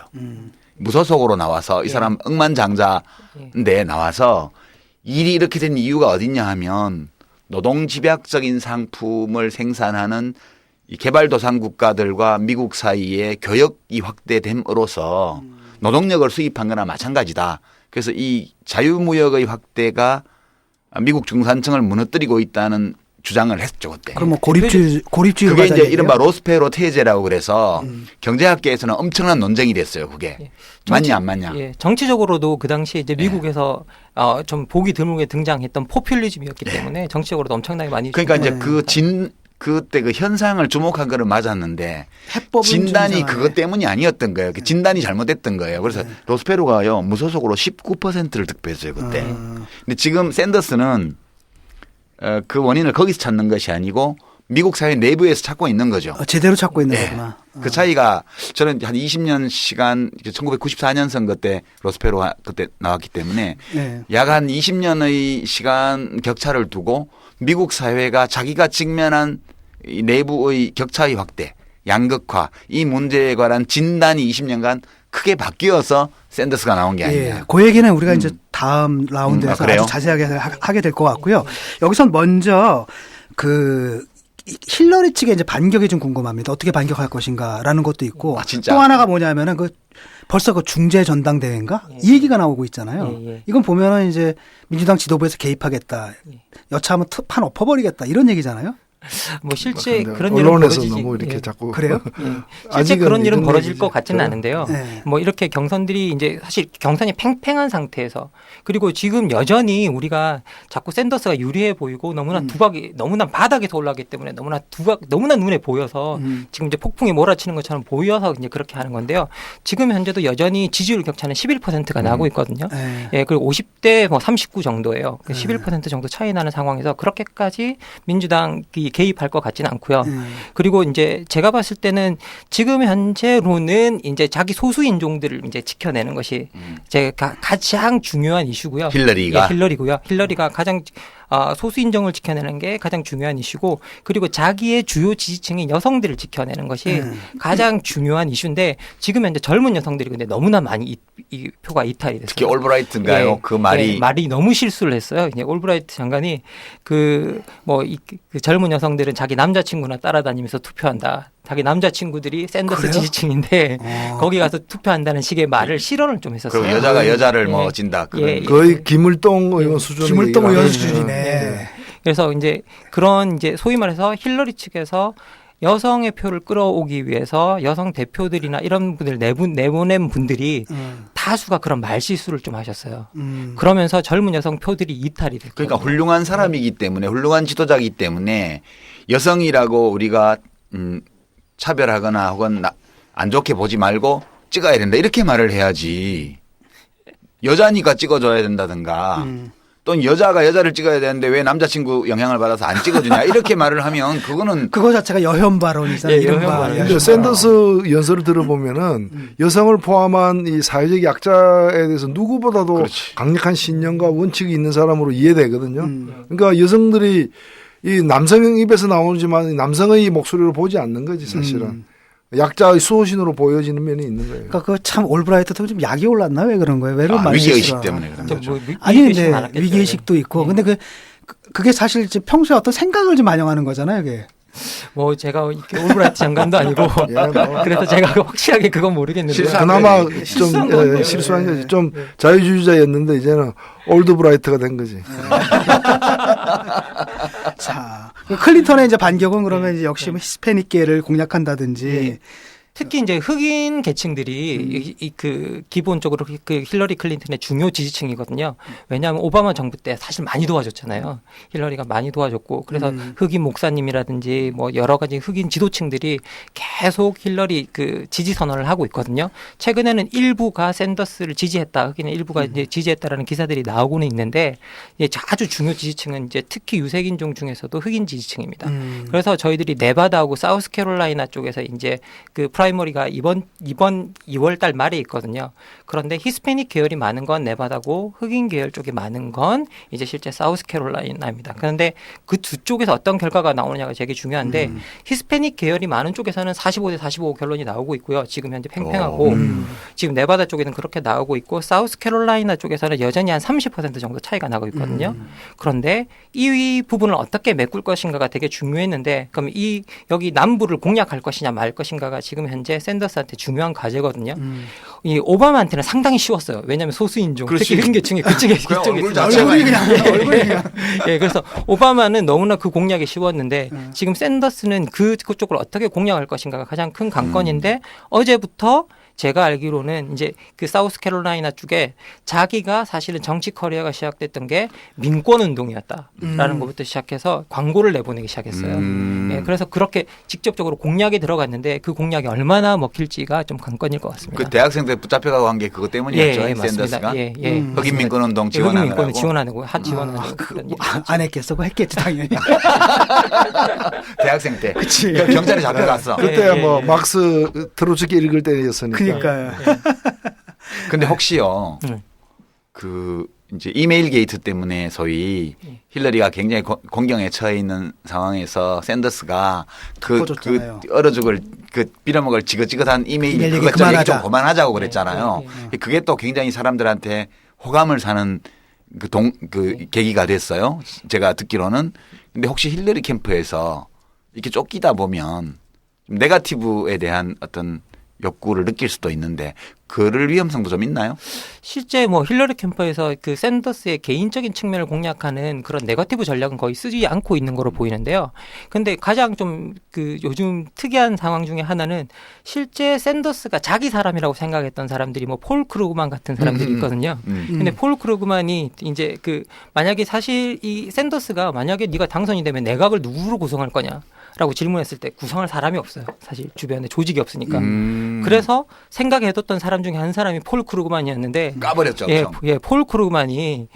무소속으로 나와서 이 사람 억만장자인데 나와서 일이 이렇게 된 이유가 어딨냐 하면 노동 집약적인 상품을 생산하는 이 개발도상 국가들과 미국 사이에 교역이 확대됨으로써 노동력을 수입한 거나 마찬가지다. 그래서 이 자유무역의 확대가 미국 중산층을 무너뜨리고 있다는 주장을 했죠 그때. 그럼 뭐 고립주의 그게 이제 이른바 로스페로 테제라고 그래서 경제학계에서는 엄청난 논쟁이 됐어요. 그게 맞냐 안 맞냐. 예, 정치적으로도 그 당시에 이제 미국에서 좀 보기 드물게 등장했던 포퓰리즘이었기 때문에 정치적으로도 엄청나게 많이. 그러니까 이제 그때 그 현상을 주목한 거는 맞았는데 해법은 진단이 좀 그것 때문이 아니었던 거예요. 그 진단이 잘못됐던 거예요. 그래서 로스페로가요 무소속으로 19%를 득표했어요 그때. 근데 지금 샌더스는 그 원인을 거기서 찾는 것이 아니고 미국 사회 내부에서 찾고 있는 거죠. 제대로 찾고 있는 거구나. 그 차이가 저는 한 20년 시간 1994년 선거 때 로스페로가 그때 나왔기 때문에 약 한 20년의 시간 격차를 두고 미국 사회가 자기가 직면한 이 내부의 격차의 확대, 양극화 이 문제에 관한 진단이 20년간 크게 바뀌어서 샌더스가 나온 게 아니냐. 예, 그 얘기는 우리가 이제 다음 라운드에서 아주 자세하게 하게 될 것 같고요. 여기선 먼저 그 힐러리 측의 이제 반격이 좀 궁금합니다. 어떻게 반격할 것인가라는 것도 있고 또 하나가 뭐냐면은 벌써 그 중재 전당대회인가 이 얘기가 나오고 있잖아요. 이건 보면은 이제 민주당 지도부에서 개입하겠다. 여차하면 판 엎어버리겠다 이런 얘기잖아요. 뭐 실제 그런 일은 언론에서 벌어지지. 너무 이렇게 자꾸 그래요? 실제 그런 일은 벌어질 것 같지는 그래. 않은데요. 뭐 이렇게 경선들이 이제 사실 경선이 팽팽한 상태에서 그리고 지금 여전히 우리가 자꾸 샌더스가 유리해 보이고 너무나 두각이 너무나 바닥에서 올라가기 때문에 너무나 눈에 보여서 지금 이제 폭풍이 몰아치는 것처럼 보여서 이제 그렇게 하는 건데요. 지금 현재도 여전히 지지율 격차는 11%가 나고 있거든요. 예, 그리고 50대 뭐 39 정도예요. 11% 정도 차이 나는 상황에서 그렇게까지 민주당이 개입할 것 같지는 않고요. 그리고 이제 제가 봤을 때는 지금 현재로는 이제 자기 소수 인종들을 이제 지켜내는 것이 제가 가장 중요한 이슈고요. 힐러리가. 예, 힐러리고요. 힐러리가 가장 소수 인종을 지켜내는 게 가장 중요한 이슈고 그리고 자기의 주요 지지층인 여성들을 지켜내는 것이 가장 중요한 이슈인데 지금 현재 젊은 여성들이 근데 너무나 많이 이 표가 이탈이 됐어요. 특히 올브라이트인가요? 예, 그 말이. 예, 말이 너무 실수를 했어요. 이제 올브라이트 장관이 그 젊은 여성들은 자기 남자친구나 따라다니면서 투표한다. 자기 남자친구들이 샌더스 그래요? 지지층인데 거기 가서 투표한다는 식의 말을 실언을 좀 했었어요. 그리고 여자가 여자를 뭐 진다. 거의 김을동 의원 수준의 김을동 얘기를 의원 하네. 수준이네. 그래서 이제 그런 이제 소위 말해서 힐러리 측에서 여성의 표를 끌어오기 위해서 여성 대표들이나 이런 분들 내보낸 분들이 다수가 그런 말실수를 좀 하셨어요. 그러면서 젊은 여성 표들이 이탈이 됐고. 그러니까 훌륭한 사람이기 때문에 훌륭한 지도자이기 때문에 여성이라고 우리가 차별하거나 혹은 안 좋게 보지 말고 찍어야 된다 이렇게 말을 해야지. 여자니까 찍어줘야 된다든가 또는 여자가 여자를 찍어야 되는데 왜 남자친구 영향을 받아서 안 찍어주냐 이렇게 말을 하면 그거 자체가 여혐 발언이잖아요. 예, 여혐 발언. 근데 샌더스 연설을 들어보면은 여성을 포함한 이 사회적 약자에 대해서 누구보다도 그렇지. 강력한 신념과 원칙이 있는 사람으로 이해되거든요. 그러니까 여성들이 이 남성 입에서 나오지만 남성의 목소리로 보지 않는 거지 사실은. 약자의 수호신으로 보여지는 면이 있는 거예요. 그러니까 그 참 올브라이트도 좀 약이 올랐나 왜 그런 거예요? 왜 그런 말이 위기의식 때문에 그런 거죠. 아니 근데 위기의식도 있고 근데 그게 사실 이제 평소에 어떤 생각을 좀 반영하는 거잖아요. 그게. 뭐 제가 이렇게 올브라이트 장관도 아니고 그래서 제가 확실하게 그건 모르겠는데요. 그나마 좀 실수한 거지. 좀 자유주의자였는데 이제는 올드브라이트가 된 거지. 자, 클린턴의 이제 반격은 그러면 이제 역시 뭐 히스패닉계를 공략한다든지 특히 이제 흑인 계층들이 그 기본적으로 그 힐러리 클린턴의 중요 지지층이거든요. 왜냐하면 오바마 정부 때 사실 많이 도와줬잖아요. 힐러리가 많이 도와줬고 그래서 흑인 목사님이라든지 뭐 여러 가지 흑인 지도층들이 계속 힐러리 그 지지 선언을 하고 있거든요. 최근에는 일부가 샌더스를 지지했다, 흑인의 일부가 이제 지지했다라는 기사들이 나오고는 있는데 이제 아주 중요 지지층은 이제 특히 유색인종 중에서도 흑인 지지층입니다. 그래서 저희들이 네바다하고 사우스캐롤라이나 쪽에서 이제 그 프라이머리가 이번 2월 달 말에 있거든요. 그런데 히스패닉 계열이 많은 건 네바다고 흑인 계열 쪽이 많은 건 이제 실제 사우스캐롤라이나입니다. 그런데 그 두 쪽에서 어떤 결과가 나오느냐가 되게 중요한데 히스패닉 계열이 많은 쪽에서는 45대 45 결론이 나오고 있고요. 지금 현재 팽팽하고 지금 네바다 쪽에는 그렇게 나오고 있고 사우스캐롤라이나 쪽에서는 여전히 한 30% 정도 차이가 나고 있거든요. 그런데 이 부분을 어떻게 메꿀 것인가가 되게 중요했는데 그럼 이 여기 남부를 공략할 것이냐 말 것인가가 지금 현재 샌더스한테 중요한 과제거든요. 이 오바마한테는 상당히 쉬웠어요. 왜냐하면 소수인종, 특히 흑인 계층이 그쪽에 있으니까. 얼굴이 그냥 예, 그래서 오바마는 너무나 그 공략이 쉬웠는데 지금 샌더스는 그쪽으로 어떻게 공략할 것인가가 가장 큰 관건인데 어제부터 제가 알기로는 이제 그 사우스캐롤라이나 쪽에 자기가 사실은 정치 커리어가 시작됐던 게 민권 운동이었다라는 것부터 시작해서 광고를 내보내기 시작했어요. 예, 그래서 그렇게 직접적으로 공략에 들어갔는데 그 공략이 얼마나 먹힐지가 좀 관건일 것 같습니다. 그 대학생들 붙잡혀가고 한 게 그것 때문이었죠. 예, 샌더스가. 맞습니다. 예, 예. 흑인 민권 운동 흑인 민권을 지원하느라고. 지원하고 지원하는 안 했겠어. 그거 했겠지 당연히. 대학생 때. 그치. 그 경찰에 잡혀갔어. 그때 예, 뭐 예. 막스 트로츠키 읽을 때였으니까. 그러니까요. 근데 혹시요. 네. 그 이제 이메일 게이트 때문에 소위 힐러리가 굉장히 공경에 처해 있는 상황에서 샌더스가 그 바꿔줬잖아요. 얼어 죽을 그 빌어먹을 지긋지긋한 이메일 이메일 얘기 그것 좀 얘기 좀 그만하자. 그만하자고 그랬잖아요. 네, 그게 또 굉장히 사람들한테 호감을 사는 그 계기가 됐어요. 제가 듣기로는. 근데 혹시 힐러리 캠프에서 이렇게 쫓기다 보면 좀 네거티브에 대한 어떤 욕구를 느낄 수도 있는데 그럴 위험성도 좀 있나요? 실제 뭐 힐러리 캠프에서 그 샌더스의 개인적인 측면을 공략하는 그런 네거티브 전략은 거의 쓰지 않고 있는 거로 보이는데요. 근데 가장 좀 그 요즘 특이한 상황 중에 하나는 실제 샌더스가 자기 사람이라고 생각했던 사람들이 뭐 폴 크루그만 같은 사람들이 있거든요. 근데 폴 크루그만이 이제 그 만약에 사실 이 샌더스가 만약에 네가 당선이 되면 내각을 누구로 구성할 거냐? 라고 질문했을 때 구성할 사람이 없어요. 사실 주변에 조직이 없으니까. 그래서 생각해뒀던 사람 중에 한 사람이 폴 크루그만이었는데 까버렸죠. 폴 크루그만이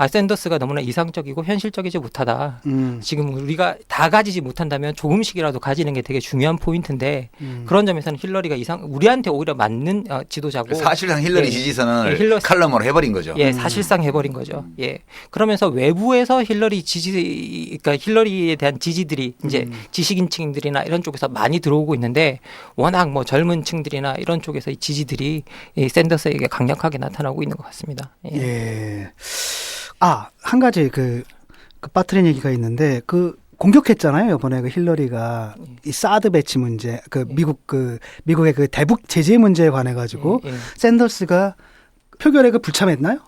샌더스가 너무나 이상적이고 현실적이지 못하다. 지금 우리가 다 가지지 못한다면 조금씩이라도 가지는 게 되게 중요한 포인트인데 그런 점에서는 힐러리가 우리한테 오히려 맞는 지도자고 사실상 힐러리 예. 지지선을 힐러- 칼럼으로 해버린 거죠. 예, 사실상 해버린 거죠. 예. 그러면서 외부에서 그러니까 힐러리에 대한 지지들이 이제 지식인층들이나 이런 쪽에서 많이 들어오고 있는데 워낙 뭐 젊은 층들이나 이런 쪽에서 이 지지들이 이 샌더스에게 강력하게 나타나고 있는 것 같습니다. 예. 예. 한 가지 빠뜨린 얘기가 있는데 공격했잖아요. 이번에 힐러리가 이 사드 배치 문제, 미국의 그 대북 제재 문제에 관해 가지고 예. 샌더스가 표결에 불참했나요?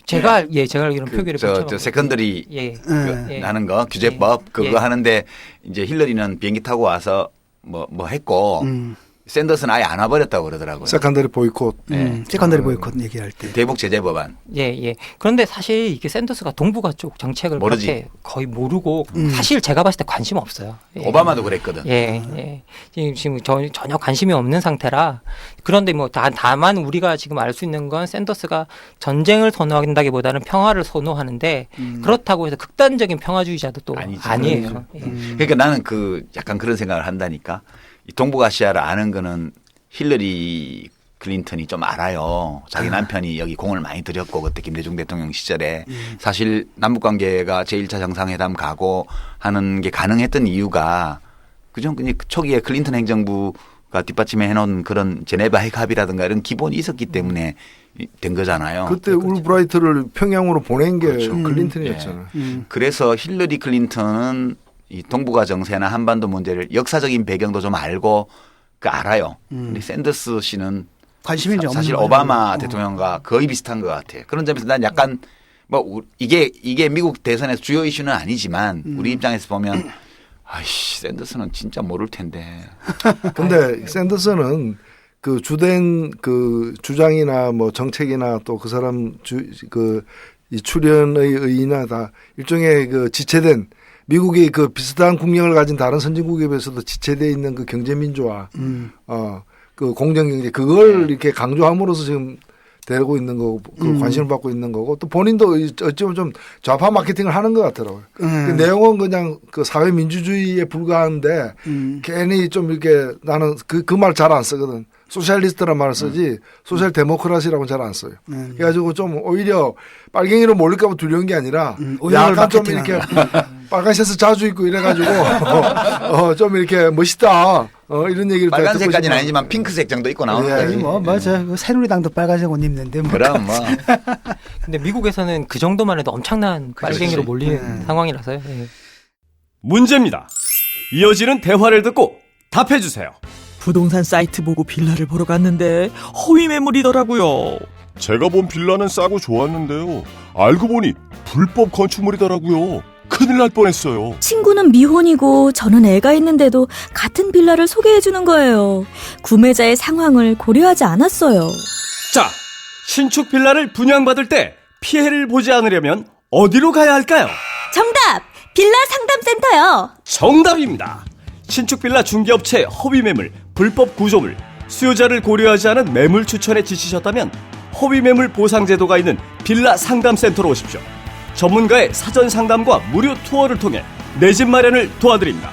제가 알기로는 표결에 저 세컨더리 예. 예. 하는 거 규제법 그거 예. 하는데 이제 힐러리는 비행기 타고 와서 뭐 했고 샌더스는 아예 안 와버렸다고 그러더라고요. 세컨더리 보이콧. 세컨더리 보이콧 얘기할 때. 대북 제재 법안. 예. 그런데 사실 이게 샌더스가 동북아 쪽 정책을 모르지. 그렇게 거의 모르고 사실 제가 봤을 때 관심 없어요. 예. 오바마도 그랬거든. 예. 지금 전혀 관심이 없는 상태라. 그런데 뭐 다만 우리가 지금 알 수 있는 건 샌더스가 전쟁을 선호한다기보다는 평화를 선호하는데 그렇다고 해서 극단적인 평화주의자도 또 아니죠. 아니에요. 예. 그러니까 나는 약간 그런 생각을 한다니까. 이 동북아시아를 아는 거는 힐러리 클린턴이 좀 알아요. 자기 남편이 여기 공을 많이 들였고 그때 김대중 대통령 시절에 사실 남북 관계가 제1차 정상회담 가고 하는 게 가능했던 이유가 그죠? 초기에 클린턴 행정부가 뒷받침해 놓은 그런 제네바 핵 합의라든가 이런 기본이 있었기 때문에 된 거잖아요. 그때 울브라이트를 평양으로 보낸 게 그렇죠. 클린턴이었잖아요. 그래서 힐러리 클린턴은 이 동북아 정세나 한반도 문제를 역사적인 배경도 좀 알고 알아요. 근데 샌더스 씨는 관심이 이제 사실 없는 오바마 거예요. 대통령과 거의 비슷한 것 같아요. 그런 점에서 난 약간 이게 미국 대선의 주요 이슈는 아니지만 우리 입장에서 보면 아이씨 샌더스는 진짜 모를 텐데. 근데 샌더슨은 그 주된 그 주장이나 뭐 정책이나 또 그 사람 이 출연의 의의나 다 일종의 그 지체된 미국이 그 비슷한 국력을 가진 다른 선진국에 비해서도 지체되어 있는 그 경제 민주화, 그 공정 경제 그걸 이렇게 강조함으로써 지금 되고 있는 거고 그 관심을 받고 있는 거고 또 본인도 어찌보면 좀 좌파 마케팅을 하는 것 같더라고요. 그 내용은 그냥 그 사회 민주주의에 불과한데 괜히 좀 이렇게 나는 그 말 잘 안 쓰거든. 소셜리스트란 말을 쓰지 소셜 데모크라시라고는 잘 안 써요. 그래가지고 좀 오히려 빨갱이로 몰릴까 봐 두려운 게 아니라 약간 좀 이렇게 빨간 셔츠 자주 입고 이래가지고 좀 이렇게 멋있다. 이런 얘기를 빨간색까지는 아니지만 핑크색 정도 입고 나오는 예, 거지. 뭐 맞아. 그 새누리당도 빨간색 옷 입는데 뭐. 그럼 뭐. 근데 미국에서는 그 정도만 해도 엄청난 빨갱이로 몰리는 상황이라서요. 예. 문제입니다. 이어지는 대화를 듣고 답해 주세요. 부동산 사이트 보고 빌라를 보러 갔는데 허위 매물이더라고요. 제가 본 빌라는 싸고 좋았는데요. 알고 보니 불법 건축물이더라고요. 큰일 날 뻔했어요. 친구는 미혼이고 저는 애가 있는데도 같은 빌라를 소개해주는 거예요. 구매자의 상황을 고려하지 않았어요. 자, 신축 빌라를 분양받을 때 피해를 보지 않으려면 어디로 가야 할까요? 정답! 빌라 상담센터요. 정답입니다. 신축 빌라 중개업체 허위 매물, 불법 구조물, 수요자를 고려하지 않은 매물 추천에 지치셨다면 허위 매물 보상 제도가 있는 빌라 상담센터로 오십시오. 전문가의 사전 상담과 무료 투어를 통해 내 집 마련을 도와드립니다.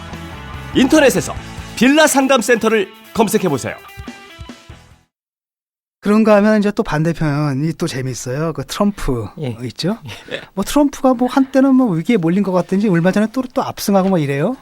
인터넷에서 빌라 상담센터를 검색해보세요. 그런가 하면 이제 또 반대편이 또 재밌어요. 그 트럼프 예. 있죠. 뭐 트럼프가 뭐 한때는 뭐 위기에 몰린 것 같든지 얼마 전에 또 압승하고 뭐 이래요.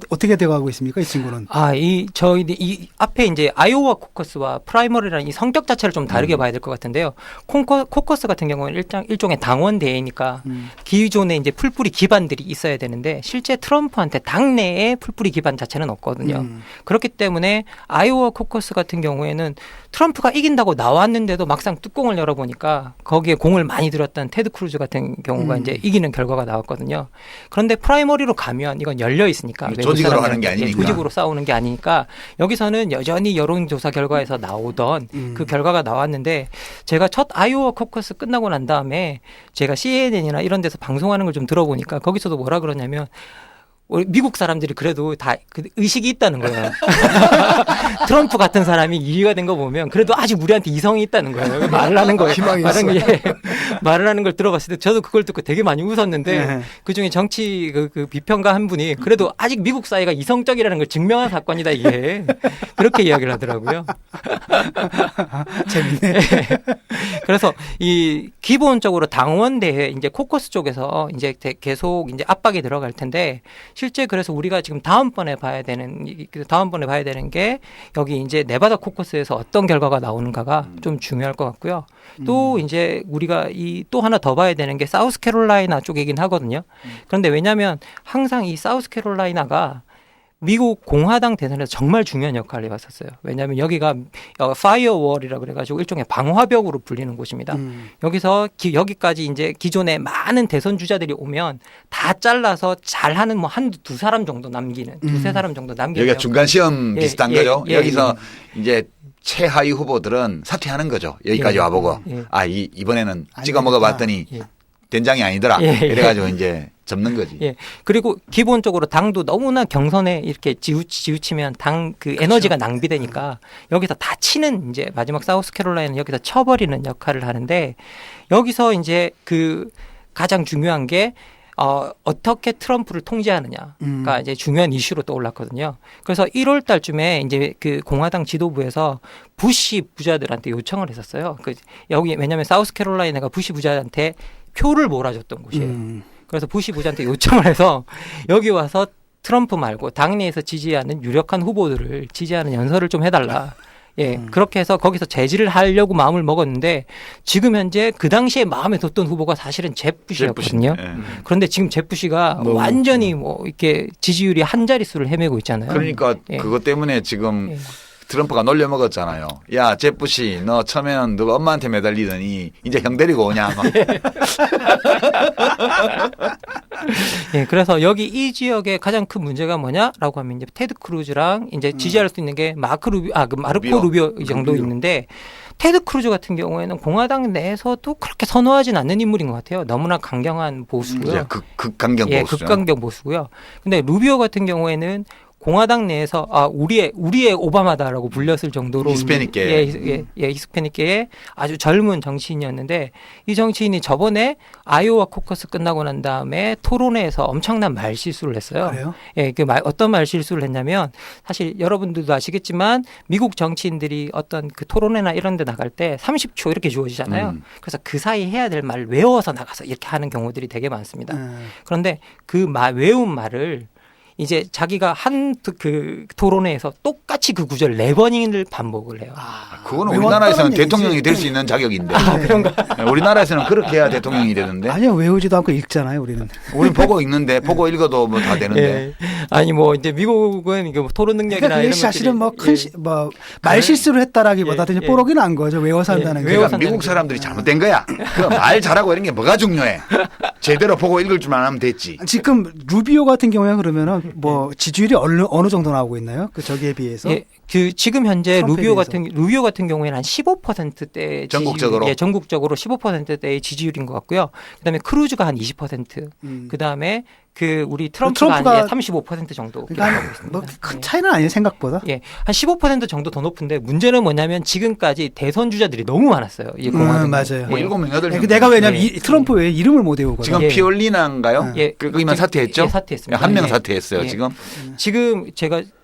어떻게 돼가고 있습니까, 이 친구는? 이 앞에 이제 아이오와 코커스와 프라이머리라는 이 성격 자체를 좀 다르게 봐야 될 것 같은데요. 코커스 같은 경우는 일종의 당원 대회니까 기존에 이제 풀뿌리 기반들이 있어야 되는데 실제 트럼프한테 당내에 풀뿌리 기반 자체는 없거든요. 그렇기 때문에 아이오와 코커스 같은 경우에는 트럼프가 이긴다고 나왔는데도 막상 뚜껑을 열어보니까 거기에 공을 많이 들였던 테드 크루즈 같은 경우가 이제 이기는 결과가 나왔거든요. 그런데 프라이머리로 가면 이건 열려 있으니까 조직으로 하는 게 아니니까. 조직으로 싸우는 게 아니니까 여기서는 여전히 여론조사 결과에서 나오던 그 결과가 나왔는데 제가 첫 아이오와 코커스 끝나고 난 다음에 제가 CNN이나 이런 데서 방송하는 걸 좀 들어보니까 거기서도 뭐라 그러냐면 미국 사람들이 그래도 다 그 의식이 있다는 거예요. 트럼프 같은 사람이 2위가 된 거 보면 그래도 아직 우리한테 이성이 있다는 거예요. 말을 하는 거예요. 희망이 있어. 말을 하는 걸 들어봤을 때 저도 그걸 듣고 되게 많이 웃었는데 그중에 정치 그 비평가 한 분이 그래도 아직 미국 사회가 이성적이라는 걸 증명한 사건이다 이게. 그렇게 이야기를 하더라고요. 재밌네. 그래서 이 기본적으로 당원 대회 이제 코커스 쪽에서 이제 계속 이제 압박이 들어갈 텐데 실제 그래서 우리가 지금 다음번에 봐야 되는 게 여기 이제 네바다 코커스에서 어떤 결과가 나오는가가 좀 중요할 것 같고요. 또 이제 우리가 또 하나 더 봐야 되는 게 사우스캐롤라이나 쪽이긴 하거든요. 그런데 왜냐하면 항상 이 사우스캐롤라이나가 미국 공화당 대선에서 정말 중요한 역할을 해왔었어요. 왜냐하면 여기가 파이어월이라 그래가지고 일종의 방화벽으로 불리는 곳입니다. 여기서 여기까지 이제 기존에 많은 대선 주자들이 오면 다 잘라서 잘하는 뭐 두세 사람 정도 남기는 두세 사람 정도 남기는 여기가 중간 시험 비슷한 거죠. 예, 여기서 이제 최하위 후보들은 사퇴하는 거죠. 여기까지 와보고 이번에는 찍어 먹어봤더니 된장이 아니더라. 이래가지고 이제 접는 거지. 예. 그리고 기본적으로 당도 너무나 경선에 이렇게 지우치면 당 그 에너지가 낭비되니까 여기서 다 치는 이제 마지막 사우스캐롤라이나는 여기서 쳐버리는 역할을 하는데 여기서 이제 그 가장 중요한 게 어떻게 트럼프를 통제하느냐가 이제 중요한 이슈로 떠올랐거든요. 그래서 1월 달쯤에 이제 그 공화당 지도부에서 부시 부자들한테 요청을 했었어요. 여기 왜냐하면 사우스캐롤라이나가 부시 부자한테 표를 몰아줬던 곳이에요. 그래서 부시 부자한테 요청을 해서 여기 와서 트럼프 말고 당내에서 지지하는 유력한 후보들을 지지하는 연설을 좀 해달라. 예, 그렇게 해서 거기서 제지를 하려고 마음을 먹었는데 지금 현재 그 당시에 마음에 뒀던 후보가 사실은 잽 부시였거든요. 그런데 지금 잽 부시가 완전히 뭐 이렇게 지지율이 한 자릿수를 헤매고 있잖아요. 그러니까 그것 때문에 지금 트럼프가 놀려먹었잖아요. 야, 제프씨, 너 처음에는 너 엄마한테 매달리더니 이제 형 데리고 오냐. 막. 예, 그래서 여기 이 지역의 가장 큰 문제가 뭐냐라고 하면 이제 테드 크루즈랑 이제 지지할 수 있는 게 마르코 루비오 정도 있는데 테드 크루즈 같은 경우에는 공화당 내에서도 그렇게 선호하진 않는 인물인 것 같아요. 너무나 강경한 보수고요. 극강경 예, 보수죠. 극강경 보수고요. 근데 루비오 같은 경우에는 공화당 내에서 우리의 오바마다라고 불렸을 정도로 히스패닉계. 히스패닉계의 아주 젊은 정치인이었는데 이 정치인이 저번에 아이오와 코커스 끝나고 난 다음에 토론회에서 엄청난 말실수를 했어요. 그래요? 예, 어떤 말실수를 했냐면 사실 여러분들도 아시겠지만 미국 정치인들이 어떤 그 토론회나 이런 데 나갈 때 30초 이렇게 주어지잖아요. 그래서 그 사이 해야 될 말을 외워서 나가서 이렇게 하는 경우들이 되게 많습니다. 그런데 그 외운 말을 이제 자기가 한 그 토론회에서 똑같이 그 구절 4번을 반복을 해요. 그거는 우리나라에서는 대통령이 될 수 있는 자격인데. 그런가? 우리나라에서는 그렇게 해야 대통령이 되는데. 아니요, 외우지도 않고 읽잖아요, 우리는. 우리는 보고 읽는데 보고 읽어도 뭐 다 되는데. 예. 아니 뭐 이제 미국은 이게 뭐 토론 능력이나 그러니까 이런 그게 사실은 것들이 뭐 말실수를 했다라기보다 예, 이제 뽀록이 난 거죠. 외워서 한다는 게. 그러니까 미국 사람들이 잘못된 거야. 그 말 잘하고 이런 게 뭐가 중요해. 제대로 보고 읽을 줄만 하면 됐지. 지금 루비오 같은 경우에 그러면은 뭐 지지율이 어느 정도 나오고 있나요? 그 저기에 비해서? 예, 그 지금 현재 트럼프에 루비오 같은 경우에는 한 15%대 전국적으로? 예, 전국적으로 15%대의 지지율인 것 같고요. 그다음에 크루즈가 한 20%. 그다음에 그 우리 트럼프가 한 35% 정도. 그러니까 뭐큰 차이는 아니에요, 생각보다. 예, 한 15% 정도 더 높은데 문제는 뭐냐면 지금까지 대선 주자들이 너무 많았어요. 이 공화당. 맞아요. 뭐 7명, 8명. 내가 왜냐면 트럼프 왜 이름을 못 외우거든요. 지금 예. 피올리나인가요? 예. 거기만 사퇴했죠? 예, 사퇴했습니다. 한 명 예. 사퇴했어요, 예. 지금. 지금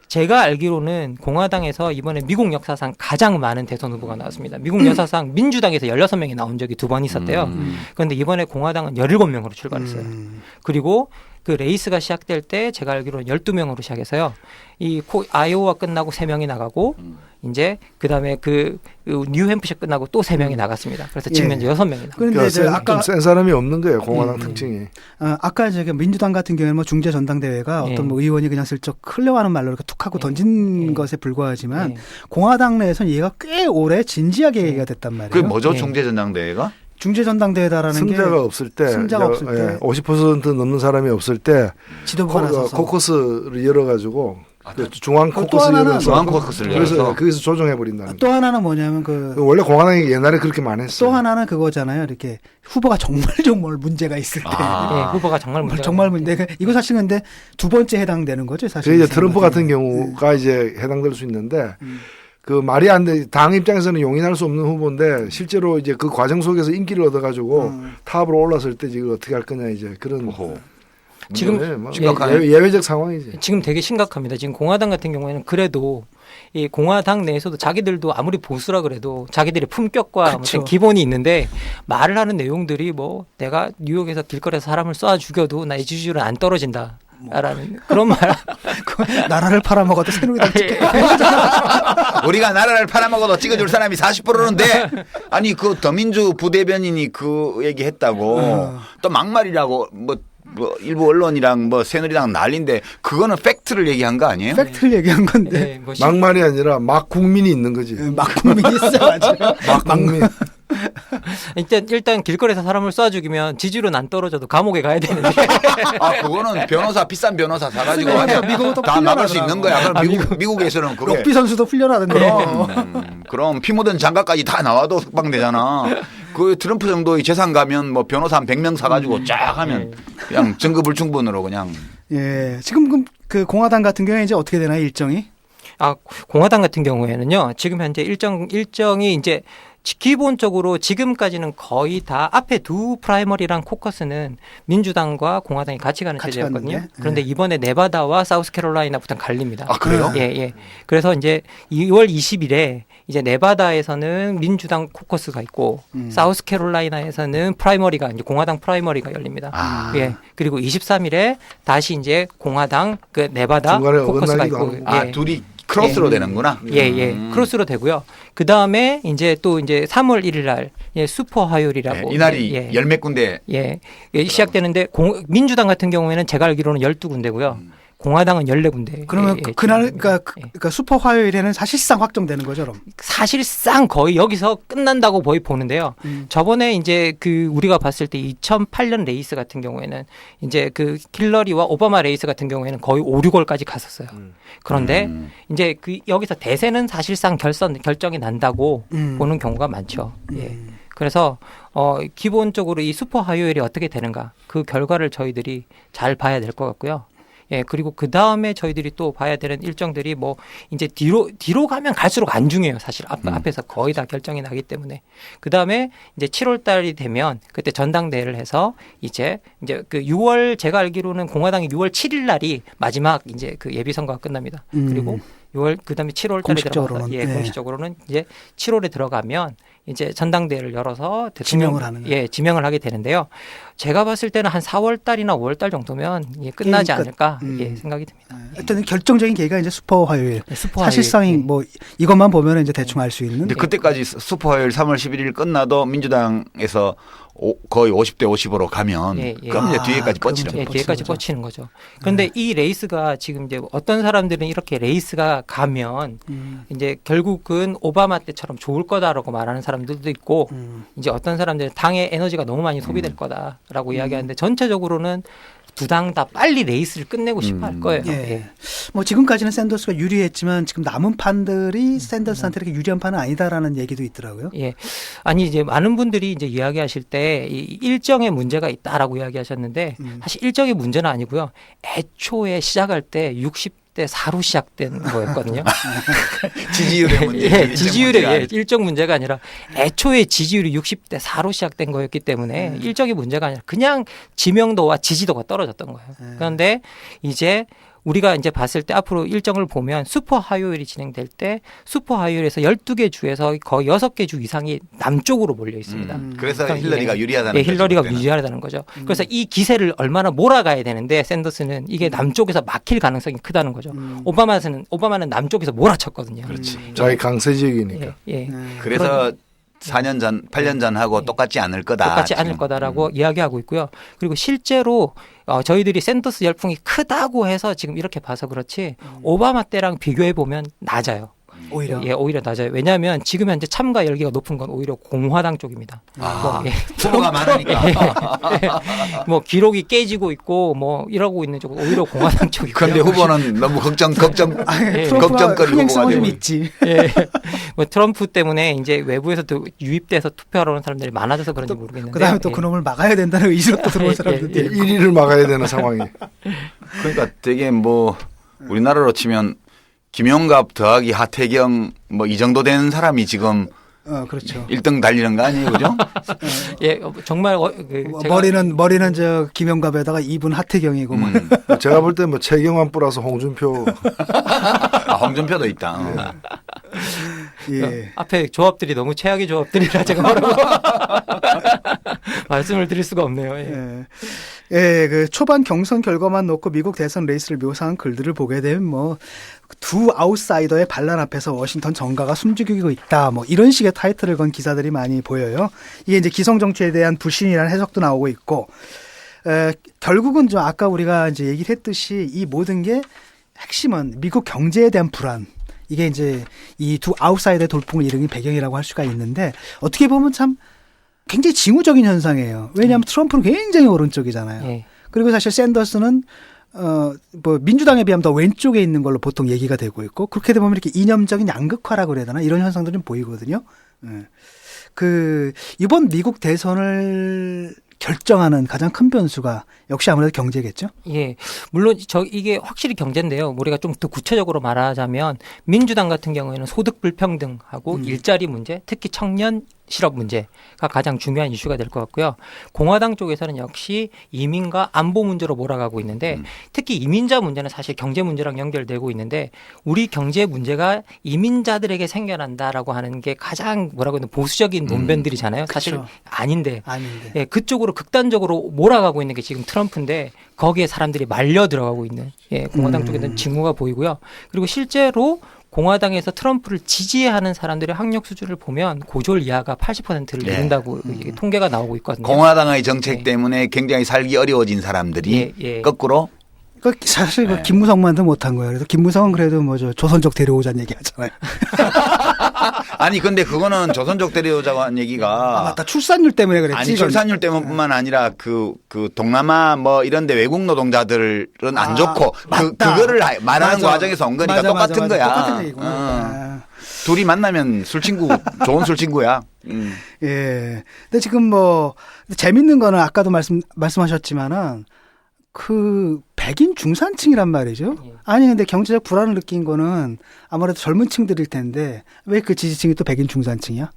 제가 알기로는 공화당에서 이번에 미국 역사상 가장 많은 대선 후보가 나왔습니다. 미국 역사상 민주당에서 16명이 나온 적이 2번 있었대요. 그런데 이번에 공화당은 17명으로 출발했어요. 그리고 그 레이스가 시작될 때 제가 알기로는 12명으로 시작해서요. 아이오와 끝나고 3명이 나가고 이제 그다음에 그 뉴햄프셔 끝나고 또 3명이 나갔습니다. 그래서 지금 현재 6명이 나갑니다. 그런데 이제 아까 좀 센 사람이 없는 거예요. 공화당 특징이. 아까 이제 민주당 같은 경우에는 뭐 중재 전당대회가 어떤 뭐 의원이 그냥 슬쩍 흘려가는 말로 이렇게 툭 하고 던진 것에 불과하지만 공화당 내에서는 얘가 꽤 오래 진지하게 얘기가 됐단 말이에요. 그게 뭐죠, 중재전당대회가? 중재전당대회다라는 승자가 게 없을 때, 승자가 없을 때 50% 넘는 사람이 없을 때 지도부가 나서서 코커스를 열어가지고 중앙 또 코커스 하나는 열어서 중앙 코커스를 그래서 열어서. 거기서 조정해 버린다는. 또 하나는 뭐냐면 원래 공화당이 옛날에 그렇게 많이 했어요. 또 하나는 그거잖아요. 이렇게 후보가 정말 문제가 있을 때. 예, 후보가 정말 문제가 정말 문제. 이거 사실 근데 두 번째 해당되는 거죠, 사실. 이제 트럼프 같은 경우가 이제 해당될 수 있는데 그 말이 안 돼. 당 입장에서는 용인할 수 없는 후보인데 실제로 이제 그 과정 속에서 인기를 얻어가지고 탑으로 올랐을 때 지금 어떻게 할 거냐 이제 그런. 지금 예외적 상황이지. 지금 되게 심각합니다. 지금 공화당 같은 경우에는 그래도 이 공화당 내에서도 자기들도 아무리 보수라 그래도 자기들의 품격과 무슨 기본이 있는데 말을 하는 내용들이 뭐 내가 뉴욕에서 길거리에서 사람을 쏴 죽여도 나의 지지율은 안 떨어진다. 라는 그런 말. 나라를 팔아먹어도 새누리당 찍게. 우리가 나라를 팔아먹어도 찍어줄 사람이 40%인데 아니 그 더민주 부대변인이 그 얘기했다고 또 막말이라고 뭐 일부 언론이랑 뭐 새누리당 난리인데 그거는 팩트를 얘기한 거 아니에요? 팩트를 얘기한 건데. 네, 뭐 막말이 아니라 막 국민이 있는 거지. 막 국민이 있어 맞아요. 막 국민. 일단 길거리에서 사람을 쏴 죽이면 지지율은 안 떨어져도 감옥에 가야 되는데. 그거는 변호사 비싼 변호사 사가지고 하면 다 막을 수 있는 거야. 그럼 미국에서는 그게 럭비 선수도 훈련하던데. 그럼 피 묻은 장갑까지 다 나와도 석방되잖아. 그 트럼프 정도의 재산 가면 뭐 변호사 한 100명 사가지고 쫙 하면 그냥 증거불충분으로 그냥. 예, 지금 그 공화당 같은 경우에 이제 어떻게 되나요, 일정이? 공화당 같은 경우에는요. 지금 현재 일정이 이제 기본적으로 지금까지는 거의 다 앞에 두 프라이머리랑 코커스는 민주당과 공화당이 같이 가는 체제였거든요. 그런데 이번에 네바다와 사우스캐롤라이나부터 갈립니다. 그래요? 예. 그래서 이제 2월 20일에 이제 네바다에서는 민주당 코커스가 있고 사우스캐롤라이나에서는 프라이머리가 이제 공화당 프라이머리가 열립니다. 예. 그리고 23일에 다시 이제 공화당 그 네바다 코커스가 있고 둘이 크로스로 되는구나. 예. 크로스로 되고요. 그 다음에 이제 3월 1일 날 슈퍼 화요일이라고. 이날이 열몇 군데. 시작되는데 민주당 같은 경우에는 제가 알기로는 12군데고요. 공화당은 14군데. 그러면 그날 그러니까 슈퍼 화요일에는 사실상 확정되는 거죠, 그럼. 사실상 거의 여기서 끝난다고 거의 보는데요. 저번에 이제 그 우리가 봤을 때 2008년 레이스 같은 경우에는 이제 그 힐러리와 오바마 레이스 같은 경우에는 거의 5, 6월까지 갔었어요. 그런데 이제 그 여기서 대세는 사실상 결정이 난다고 보는 경우가 많죠. 예. 그래서 기본적으로 이 슈퍼 화요일이 어떻게 되는가 그 결과를 저희들이 잘 봐야 될 것 같고요. 예, 그리고 그 다음에 저희들이 또 봐야 되는 일정들이 뭐 이제 뒤로 가면 갈수록 안 중요해요. 사실 앞에서 거의 다 결정이 나기 때문에. 그 다음에 이제 7월 달이 되면 그때 전당대회를 해서 이제 그 6월 제가 알기로는 공화당이 6월 7일 날이 마지막 이제 그 예비 선거가 끝납니다. 그리고 6월 그다음에 7월 달에 들어가서 공식적으로는 이제 7월에 들어가면 이제 전당대회를 열어서 지명을 하는 지명을 하게 되는데요. 제가 봤을 때는 한 4월 달이나 5월 달 정도면 끝나지 않을까 생각이 듭니다. 하여튼 결정적인 계기가 이제 슈퍼 화요일. 슈퍼 사실상 화요일. 뭐 이것만 보면 이제 대충 알 수 있는. 근데 그때까지 슈퍼 화요일 3월 11일 끝나도 민주당에서 거의 50대 50으로 가면 그럼 이제 뒤에까지 뻗치는 거죠. 뒤에까지 뻗치는 거죠. 그런데 이 레이스가 지금 이제 어떤 사람들은 이렇게 레이스가 가면 이제 결국은 오바마 때처럼 좋을 거다라고 말하는 사람들도 있고 이제 어떤 사람들은 당의 에너지가 너무 많이 소비될 거다라고 이야기하는데 전체적으로는 두 당 다 빨리 레이스를 끝내고 싶어 할 거예요. 뭐 지금까지는 샌더스가 유리했지만 지금 남은 판들이 샌더스한테 이렇게 유리한 판은 아니다라는 얘기도 있더라고요. 예. 아니 이제 많은 분들이 이제 이야기하실 때 이 일정에 문제가 있다라고 이야기하셨는데 사실 일정의 문제는 아니고요. 애초에 시작할 때 60대 4로 시작된 거였거든요. 지지율의 문제. 지지율의 일정 문제가 아니라 애초에 지지율이 60대 4로 시작된 거였기 때문에 일정이 문제가 아니라 그냥 지명도와 지지도가 떨어졌던 거예요. 그런데 이제 우리가 이제 봤을 때 앞으로 일정을 보면 슈퍼 화요일이 진행될 때 슈퍼 화요일에서 12개 주에서 거의 6개 주 이상이 남쪽으로 몰려 있습니다. 그래서 힐러리가 유리하다는 거죠. 힐러리가 유리하다는 거죠. 그래서 이 기세를 얼마나 몰아가야 되는데 샌더스는 이게 남쪽에서 막힐 가능성이 크다는 거죠. 오바마는 남쪽에서 몰아쳤거든요. 그렇지. 자기 강세 지역이니까. 그래서 4년 전, 8년 전하고 똑같지 않을 거다. 똑같지 않을 거다라고 이야기하고 있고요. 그리고 실제로 저희들이 샌더스 열풍이 크다고 해서 지금 이렇게 봐서 그렇지 오바마 때랑 비교해 보면 낮아요. 오히려 오히려 낮아요. 왜냐하면 지금 현재 참가 열기가 높은 건 오히려 공화당 쪽입니다. 후보가 많으니까. 뭐 기록이 깨지고 있고 뭐 이러고 있는 쪽은 오히려 공화당 쪽이고요. 그런데 후보는 너무 걱정거리 후보가 좀 있지. 뭐 트럼프 때문에 이제 외부에서도 유입돼서 투표하러 오는 사람들이 많아져서 그런지 모르겠는데. 그다음에 또 그놈을 막아야 된다는 의지로 또 들어온 사람들이 1위를 막아야 되는 상황이. 그러니까 되게 뭐 우리나라로 치면 김용갑 더하기 하태경 뭐 이 정도 되는 사람이 지금 그렇죠. 1등 달리는 거 아니에요, 그죠? 정말 머리는 저 김용갑에다가 입은 하태경이고. 제가 볼 때 뭐 최경환 플러스 홍준표. 홍준표도 있다. 앞에 조합들이 너무 최악의 조합들이라 제가 뭐라고 말씀을 드릴 수가 없네요. 그 초반 경선 결과만 놓고 미국 대선 레이스를 묘사한 글들을 보게 되면 뭐 두 아웃사이더의 반란 앞에서 워싱턴 정가가 숨죽이고 있다. 뭐 이런 식의 타이틀을 건 기사들이 많이 보여요. 이게 이제 기성 정치에 대한 불신이라는 해석도 나오고 있고, 결국은 좀 아까 우리가 이제 얘기를 했듯이 이 모든 게 핵심은 미국 경제에 대한 불안. 이게 이제 이 두 아웃사이더의 돌풍을 일으킨 배경이라고 할 수가 있는데 어떻게 보면 참 굉장히 징후적인 현상이에요. 왜냐하면 트럼프는 굉장히 오른쪽이잖아요. 그리고 사실 샌더스는 뭐 민주당에 비하면 더 왼쪽에 있는 걸로 보통 얘기가 되고 있고 그렇게 되면 이렇게 이념적인 양극화라고 그래야 되나 이런 현상들이 좀 보이거든요. 그 이번 미국 대선을 결정하는 가장 큰 변수가 역시 아무래도 경제겠죠. 물론 이게 확실히 경제인데요. 우리가 좀 더 구체적으로 말하자면 민주당 같은 경우에는 소득 불평등하고 일자리 문제, 특히 청년 실업 문제가 가장 중요한 이슈가 될 것 같고요. 공화당 쪽에서는 역시 이민과 안보 문제로 몰아가고 있는데 특히 이민자 문제는 사실 경제 문제랑 연결되고 있는데 우리 경제 문제가 이민자들에게 생겨난다라고 하는 게 가장 뭐라고 하는 보수적인 논변들이잖아요. 사실 그렇죠. 아닌데. 그쪽으로 극단적으로 몰아가고 있는 게 지금 트럼프인데 거기에 사람들이 말려 들어가고 있는 공화당 쪽에는 징후가 보이고요. 그리고 실제로 공화당에서 트럼프를 지지하는 사람들의 학력 수준을 보면 고졸 이하가 80%를 이룬다고 통계가 나오고 있거든요. 공화당의 정책 때문에 굉장히 살기 어려워진 사람들이 거꾸로 그 사실 그 김무성만도 못한 거예요. 그래서 김무성은 그래도 뭐죠 조선족 데려오자는 얘기 하잖아요. 아니 근데 그거는 조선족 데려오자고 한 얘기가 맞다 출산율 때문에 그랬지. 아니 출산율 때문뿐만 아니라 그 동남아 뭐 이런데 외국 노동자들은 안 좋고 그거를 말하는 과정에서 온 거니까 똑같은 거야. 똑같은 얘기구나. 둘이 만나면 술친구 좋은 술친구야. 예. 근데 지금 뭐 재밌는 거는 아까도 말씀하셨지만은 그 백인 중산층이란 말이죠. 아니 근데 경제적 불안을 느낀 거는 아무래도 젊은 층들일 텐데 왜 그 지지층이 또 백인 중산층이야?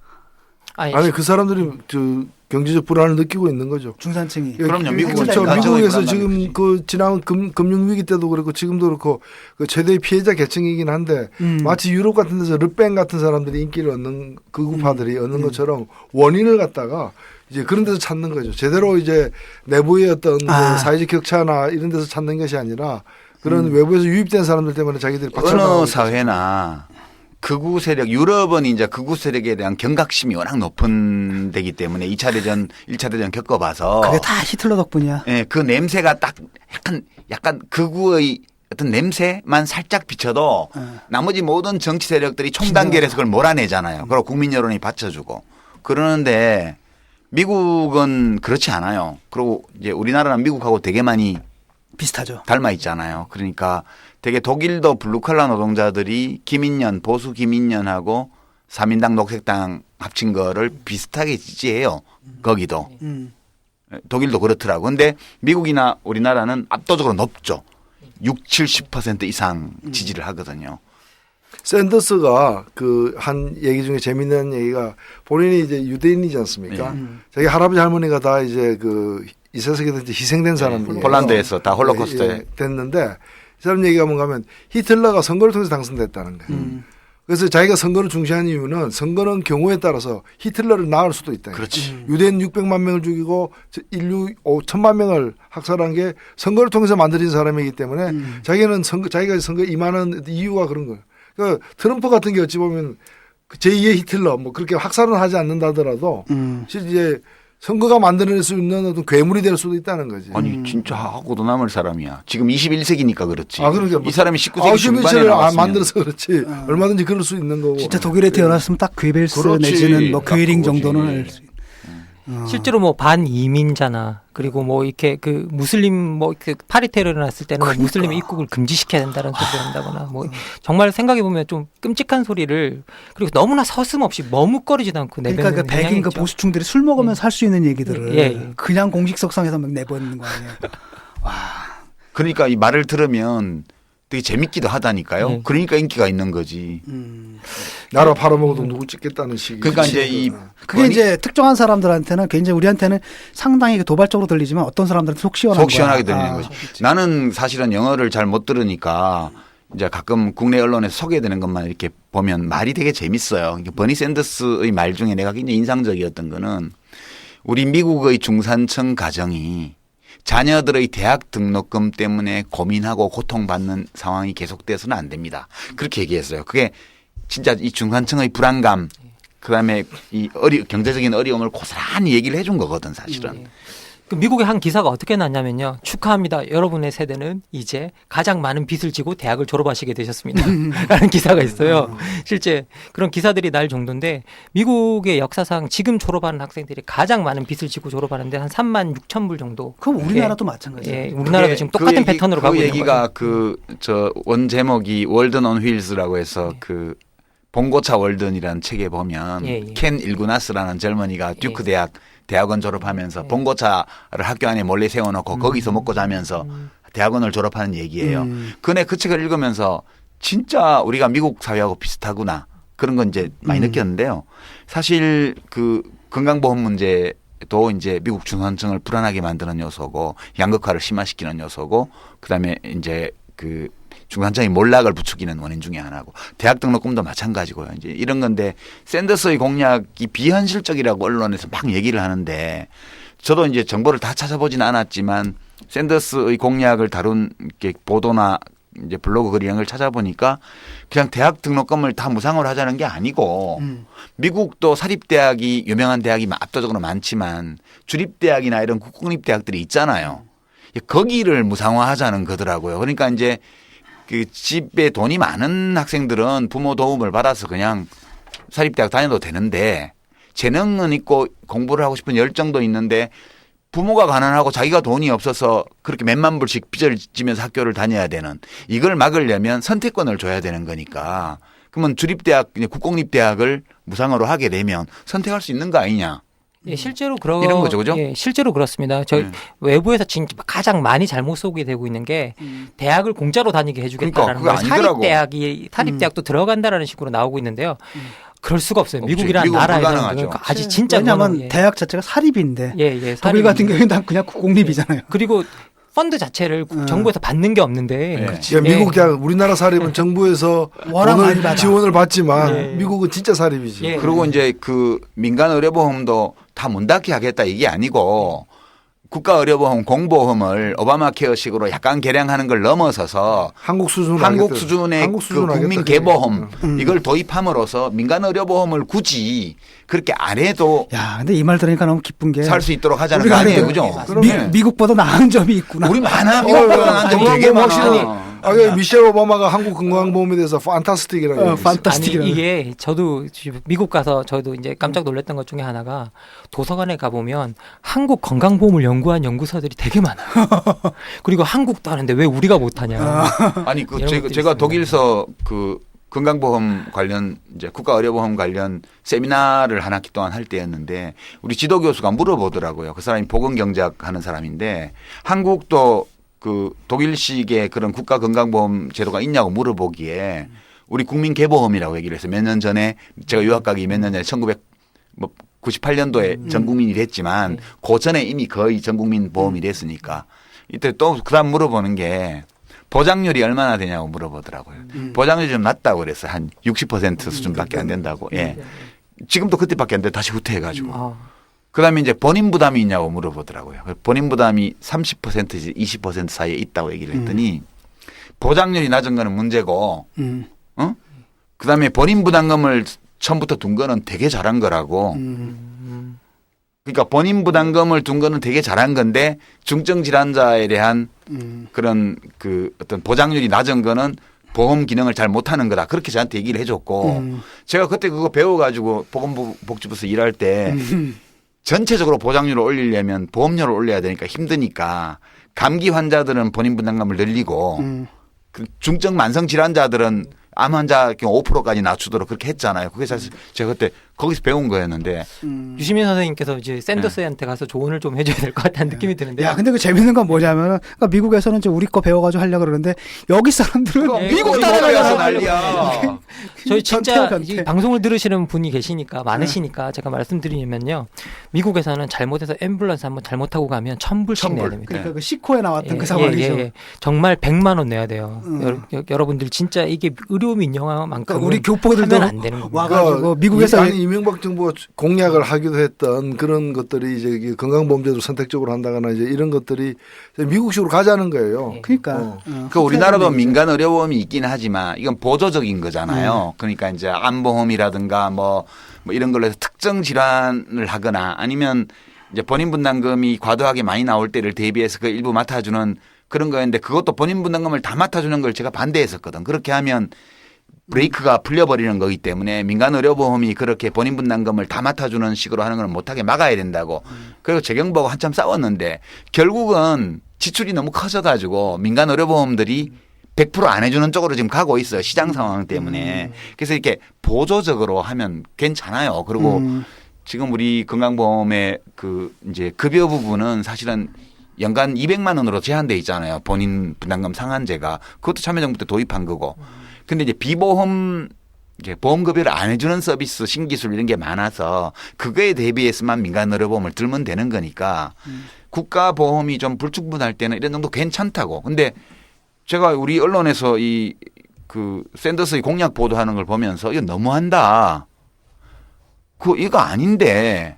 아니 그 사람들이 저 경제적 불안을 느끼고 있는 거죠. 중산층이. 그럼요. 그렇죠. 미국에서 지금 그 지난 금융 위기 때도 그렇고 지금도 그렇고 그 최대의 피해자 계층이긴 한데 마치 유럽 같은 데서 르펜 같은 사람들이 인기를 얻는 극우파들이 얻는 것처럼 원인을 갖다가 이제 그런 데서 찾는 거죠. 제대로 이제 내부의 어떤 그 사회적 격차나 이런 데서 찾는 것이 아니라 그런 외부에서 유입된 사람들 때문에 자기들이 어느 사회나 극우 세력, 유럽은 이제 극우 세력에 대한 경각심이 워낙 높은 데기 때문에 2차 대전, 1차 대전 겪어봐서. 그게 다 히틀러 덕분이야. 예, 그 냄새가 딱 약간 극우의 어떤 냄새만 살짝 비쳐도 나머지 모든 정치 세력들이 총단결해서 그걸 몰아내잖아요. 그리고 국민 여론이 받쳐주고. 그러는데 미국은 그렇지 않아요. 그리고 이제 우리나라는 미국하고 되게 많이 비슷하죠. 닮아 있잖아요. 그러니까 되게 독일도 블루칼라 노동자들이 김인년, 보수 김인년하고 3인당 녹색당 합친 거를 비슷하게 지지해요. 거기도. 독일도 그렇더라고. 근데 미국이나 우리나라는 압도적으로 높죠. 60-70% 이상 지지를 하거든요. 샌더스가 그 한 얘기 중에 재밌는 얘기가 본인이 이제 유대인이지 않습니까? 자기 할아버지 할머니가 다 이제 그 이 세상에서 희생된 사람이에요. 폴란드에서 다 홀로코스트에 됐는데 이 사람 얘기가 뭔가 하면 히틀러가 선거를 통해서 당선됐다는 거예요. 그래서 자기가 선거를 중시하는 이유는 선거는 경우에 따라서 히틀러를 낳을 수도 있다. 그렇지. 유대인 600만 명을 죽이고 인류 1000만 명을 학살한 게 선거를 통해서 만들어진 사람이기 때문에 자기는 자기가 선거에 임하는 이유가 그런 거예요. 그러니까 트럼프 같은 게 어찌 보면 제2의 히틀러 뭐 그렇게 학살은 하지 않는다더라도 실제 이제 선거가 만들어낼 수 있는 어떤 괴물이 될 수도 있다는 거지. 아니 진짜 하고도 남을 사람이야. 지금 21세기니까 그렇지. 그러니까 이 사람이 19세기 중반에 나왔으면 만들어서 그렇지. 얼마든지 그럴 수 있는 거고. 진짜 독일에 태어났으면 딱 괴벨스 내지는 뭐 괴링 정도는 할 수. 실제로 뭐 반이민자나 그리고 뭐 이렇게 그 무슬림 뭐 그 파리 테러를 났을 때는 뭐 무슬림 입국을 금지시켜야 된다는 소리를 한다거나 뭐 정말 생각해 보면 좀 끔찍한 소리를 그리고 너무나 서슴없이 머뭇거리지도 않고 내뱉는 그러니까 그 백인 그 보수층들이 술 먹으면서 할 수 있는 얘기들을 그냥 공식석상에서 막 내버리는 거 아니에요. 와. 그러니까 이 말을 들으면 되게 재밌기도 하다니까요. 그러니까 인기가 있는 거지. 나라 팔아먹어도 누구 찍겠다는 식이. 그러니까 이제 그게 이제 특정한 사람들한테는 굉장히 우리한테는 상당히 도발적으로 들리지만 어떤 사람들은 속 시원하게 들리는 거지. 나는 사실은 영어를 잘 못 들으니까 이제 가끔 국내 언론에서 소개되는 것만 이렇게 보면 말이 되게 재밌어요. 버니 샌더스의 말 중에 내가 굉장히 인상적이었던 거는 우리 미국의 중산층 가정이 자녀들의 대학 등록금 때문에 고민하고 고통받는 상황이 계속돼서는 안 됩니다. 그렇게 얘기했어요. 그게 진짜 이 중산층의 불안감, 그다음에 이 경제적인 어려움을 고스란히 얘기를 해준 거거든 사실은. 그 미국의 한 기사가 어떻게 났냐면요. 축하합니다. 여러분의 세대는 이제 가장 많은 빚을 지고 대학을 졸업하시게 되셨습니다. 라는 기사가 있어요. 실제 그런 기사들이 날 정도인데 미국의 역사상 지금 졸업하는 학생들이 가장 많은 빚을 지고 졸업하는데 한 3만 6천 불 정도. 그럼 우리나라도 마찬가지예요. 예, 우리나라도 지금 똑같은 패턴으로 가고 있는 거예요. 그 얘기가 저 원 제목이 월든 온 휠즈라고 해서 그 봉고차 월든이라는 책에 보면 켄 일구나스라는 젊은이가 듀크 대학원 졸업하면서 봉고차를 학교 안에 몰래 세워놓고 거기서 먹고 자면서 대학원을 졸업하는 얘기예요. 근데 그 책을 읽으면서 진짜 우리가 미국 사회하고 비슷하구나 그런 건 이제 많이 느꼈는데요. 사실 그 건강보험 문제도 이제 미국 중산층을 불안하게 만드는 요소고 양극화를 심화시키는 요소고 그다음에 이제 그 중산층의 몰락을 부추기는 원인 중에 하나고 대학 등록금도 마찬가지고요. 이제 이런 건데 샌더스의 공약이 비현실적이라고 언론에서 막 얘기를 하는데 저도 이제 정보를 다 찾아보지는 않았지만 샌더스의 공약을 다룬 보도나 이제 블로그 글 이런 걸 찾아보니까 그냥 대학 등록금을 다 무상으로 하자는 게 아니고 미국도 사립대학이 유명한 대학이 압도적으로 많지만 주립대학이나 이런 국공립대학들이 있잖아요. 거기를 무상화하자는 거더라고요. 그러니까 이제 그 집에 돈이 많은 학생들은 부모 도움을 받아서 그냥 사립대학 다녀도 되는데 재능은 있고 공부를 하고 싶은 열정도 있는데 부모가 가난하고 자기가 돈이 없어서 그렇게 몇만 불씩 빚을 지면서 학교를 다녀야 되는 이걸 막으려면 선택권을 줘야 되는 거니까 그러면 주립대학, 국공립대학을 무상으로 하게 되면 선택할 수 있는 거 아니냐. 예, 실제로 이런 거죠, 그죠? 예, 실제로 그렇습니다. 저희 외부에서 지금 가장 많이 잘못 소개되고 되고 있는 게 대학을 공짜로 다니게 해주겠다라는 그러니까, 거예요. 사립대학도 들어간다라는 식으로 나오고 있는데요. 그럴 수가 없어요. 미국이라는 나라에는 아직 진짜 왜냐하면 대학 자체가 사립인데 독일 독일 같은 경우에는 그냥 국공립이잖아요. 그리고 펀드 자체를 정부에서 받는 게 없는데 미국 대학 우리나라 사립은 정부에서 워낙 많이 받아. 지원을 받지만 미국은 진짜 사립이지. 그리고 이제 그 민간 의료보험도 다 문 닫게 하겠다 이게 아니고 국가 의료보험 공보험을 오바마 케어식으로 약간 개량하는 걸 넘어서서 한국 수준의 그 국민 개보험 이걸 도입함으로써 민간 의료보험을 굳이 그렇게 안 해도 야, 근데 이 말 들으니까 너무 기쁜 게 살 수 있도록 하자는 거 아니에요, 그죠? 미국보다 나은 점이 있구나. 우리 많아. 미국보다 나은 점이 되게 많아. 미셸 오바마가 한국 건강보험에 대해서 판타스틱이라고 아니 이게 저도 미국 가서 저도 이제 깜짝 놀랐던 것 중에 하나가 도서관에 가보면 한국 건강보험을 연구한 연구서들이 되게 많아요. 그리고 한국도 하는데 왜 우리가 못하냐. 아니 그 제가 독일서 그 건강보험 관련 이제 국가의료보험 관련 세미나를 한 학기 동안 할 때였는데 우리 지도 교수가 물어보더라고요. 그 사람이 보건경제학 하는 사람인데 한국도 그 독일식의 그런 국가건강보험 제도가 있냐고 물어보기에 우리 국민개보험이라고 얘기를 했어요. 몇 년 전에 제가 유학 가기 몇 년 전에 1998년도에 전 국민이 됐지만 그 전에 이미 거의 전 국민 보험이 됐으니까 이때 또 그다음 물어보는 게 보장률이 얼마나 되냐고 물어보더라고요. 보장률이 좀 낮다고 그랬어요. 한 60% 수준밖에 안 된다고. 예. 지금도 그때밖에 안 돼. 다시 후퇴해가지고. 그다음에 이제 본인 부담이 있냐고 물어보더라고요. 본인 부담이 30%에서 20% 사이에 있다고 얘기를 했더니 보장률이 낮은 거는 문제고, 그다음에 본인 부담금을 처음부터 둔 거는 되게 잘한 거라고. 그러니까 본인 부담금을 둔 거는 되게 잘한 건데 중증 질환자에 대한 그런 그 어떤 보장률이 낮은 거는 보험 기능을 잘 못하는 거다. 그렇게 저한테 얘기를 해줬고 제가 그때 그거 배워가지고 보건복지부에서 일할 때 전체적으로 보장률을 올리려면 보험료를 올려야 되니까 힘드니까 감기 환자들은 본인 부담금을 늘리고 그 중증 만성 질환자들은 암 환자 5%까지 낮추도록 그렇게 했잖아요. 그게 사실 제가 그때 거기서 배운 거였는데 유시민 선생님께서 이제 샌더스한테 가서 조언을 좀 해줘야 될 것 같다는 느낌이 드는데. 야, 근데 그 재밌는 건 뭐냐면은 그러니까 미국에서는 이제 우리 거 배워가지고 하려고 그러는데 여기 사람들은 미국 따라가서 난리야. 저희 진짜 이 방송을 들으시는 분이 계시니까 많으시니까 제가 말씀드리면요. 미국에서는 잘못해서 앰뷸런스 한번 잘못하고 가면 1,000불씩 내야 됩니다. 그러니까 그 시코에 나왔던 그 상황이죠. 정말 100만 원 내야 돼요. 여러분들 진짜 이게 의료 민영화만큼 그러니까 우리 교포들도 안 되는 겁니다. 와가지고 미국에서 이명박 정부가 공약을 하기도 했던 그런 것들이 이제 건강보험제도 선택적으로 한다거나 이제 이런 것들이 미국식으로 가자는 거예요. 그러니까. 그 우리나라도 민간 의료보험이 있긴 하지만 이건 보조적인 거잖아요. 그러니까 이제 암보험이라든가 뭐 이런 걸로 해서 특정 질환을 하거나 아니면 이제 본인 분담금이 과도하게 많이 나올 때를 대비해서 그 일부 맡아주는 그런 거였는데 그것도 본인 분담금을 다 맡아주는 걸 제가 반대했었거든. 그렇게 하면 브레이크가 풀려버리는 거기 때문에 민간 의료보험이 그렇게 본인 분담금을 다 맡아주는 식으로 하는 걸 못하게 막아야 된다고. 그리고 재경보고 한참 싸웠는데 결국은 지출이 너무 커져가지고 민간 의료보험들이 100% 안 해주는 쪽으로 지금 가고 있어요. 시장 상황 때문에. 그래서 이렇게 보조적으로 하면 괜찮아요. 그리고 지금 우리 건강보험의 그 이제 급여 부분은 사실은 연간 200만 원으로 제한돼 있잖아요. 본인 부담금 상한제가. 그것도 참여정부 때 도입한 거고. 근데 이제 비보험 이제 보험급여를 안 해주는 서비스 신기술 이런 게 많아서 그거에 대비해서만 민간 의료보험을 들면 되는 거니까 국가보험이 좀 불충분할 때는 이런 정도 괜찮다고. 근데 제가 우리 언론에서 이 그 샌더스의 공약 보도하는 걸 보면서 이거 너무한다. 이거 아닌데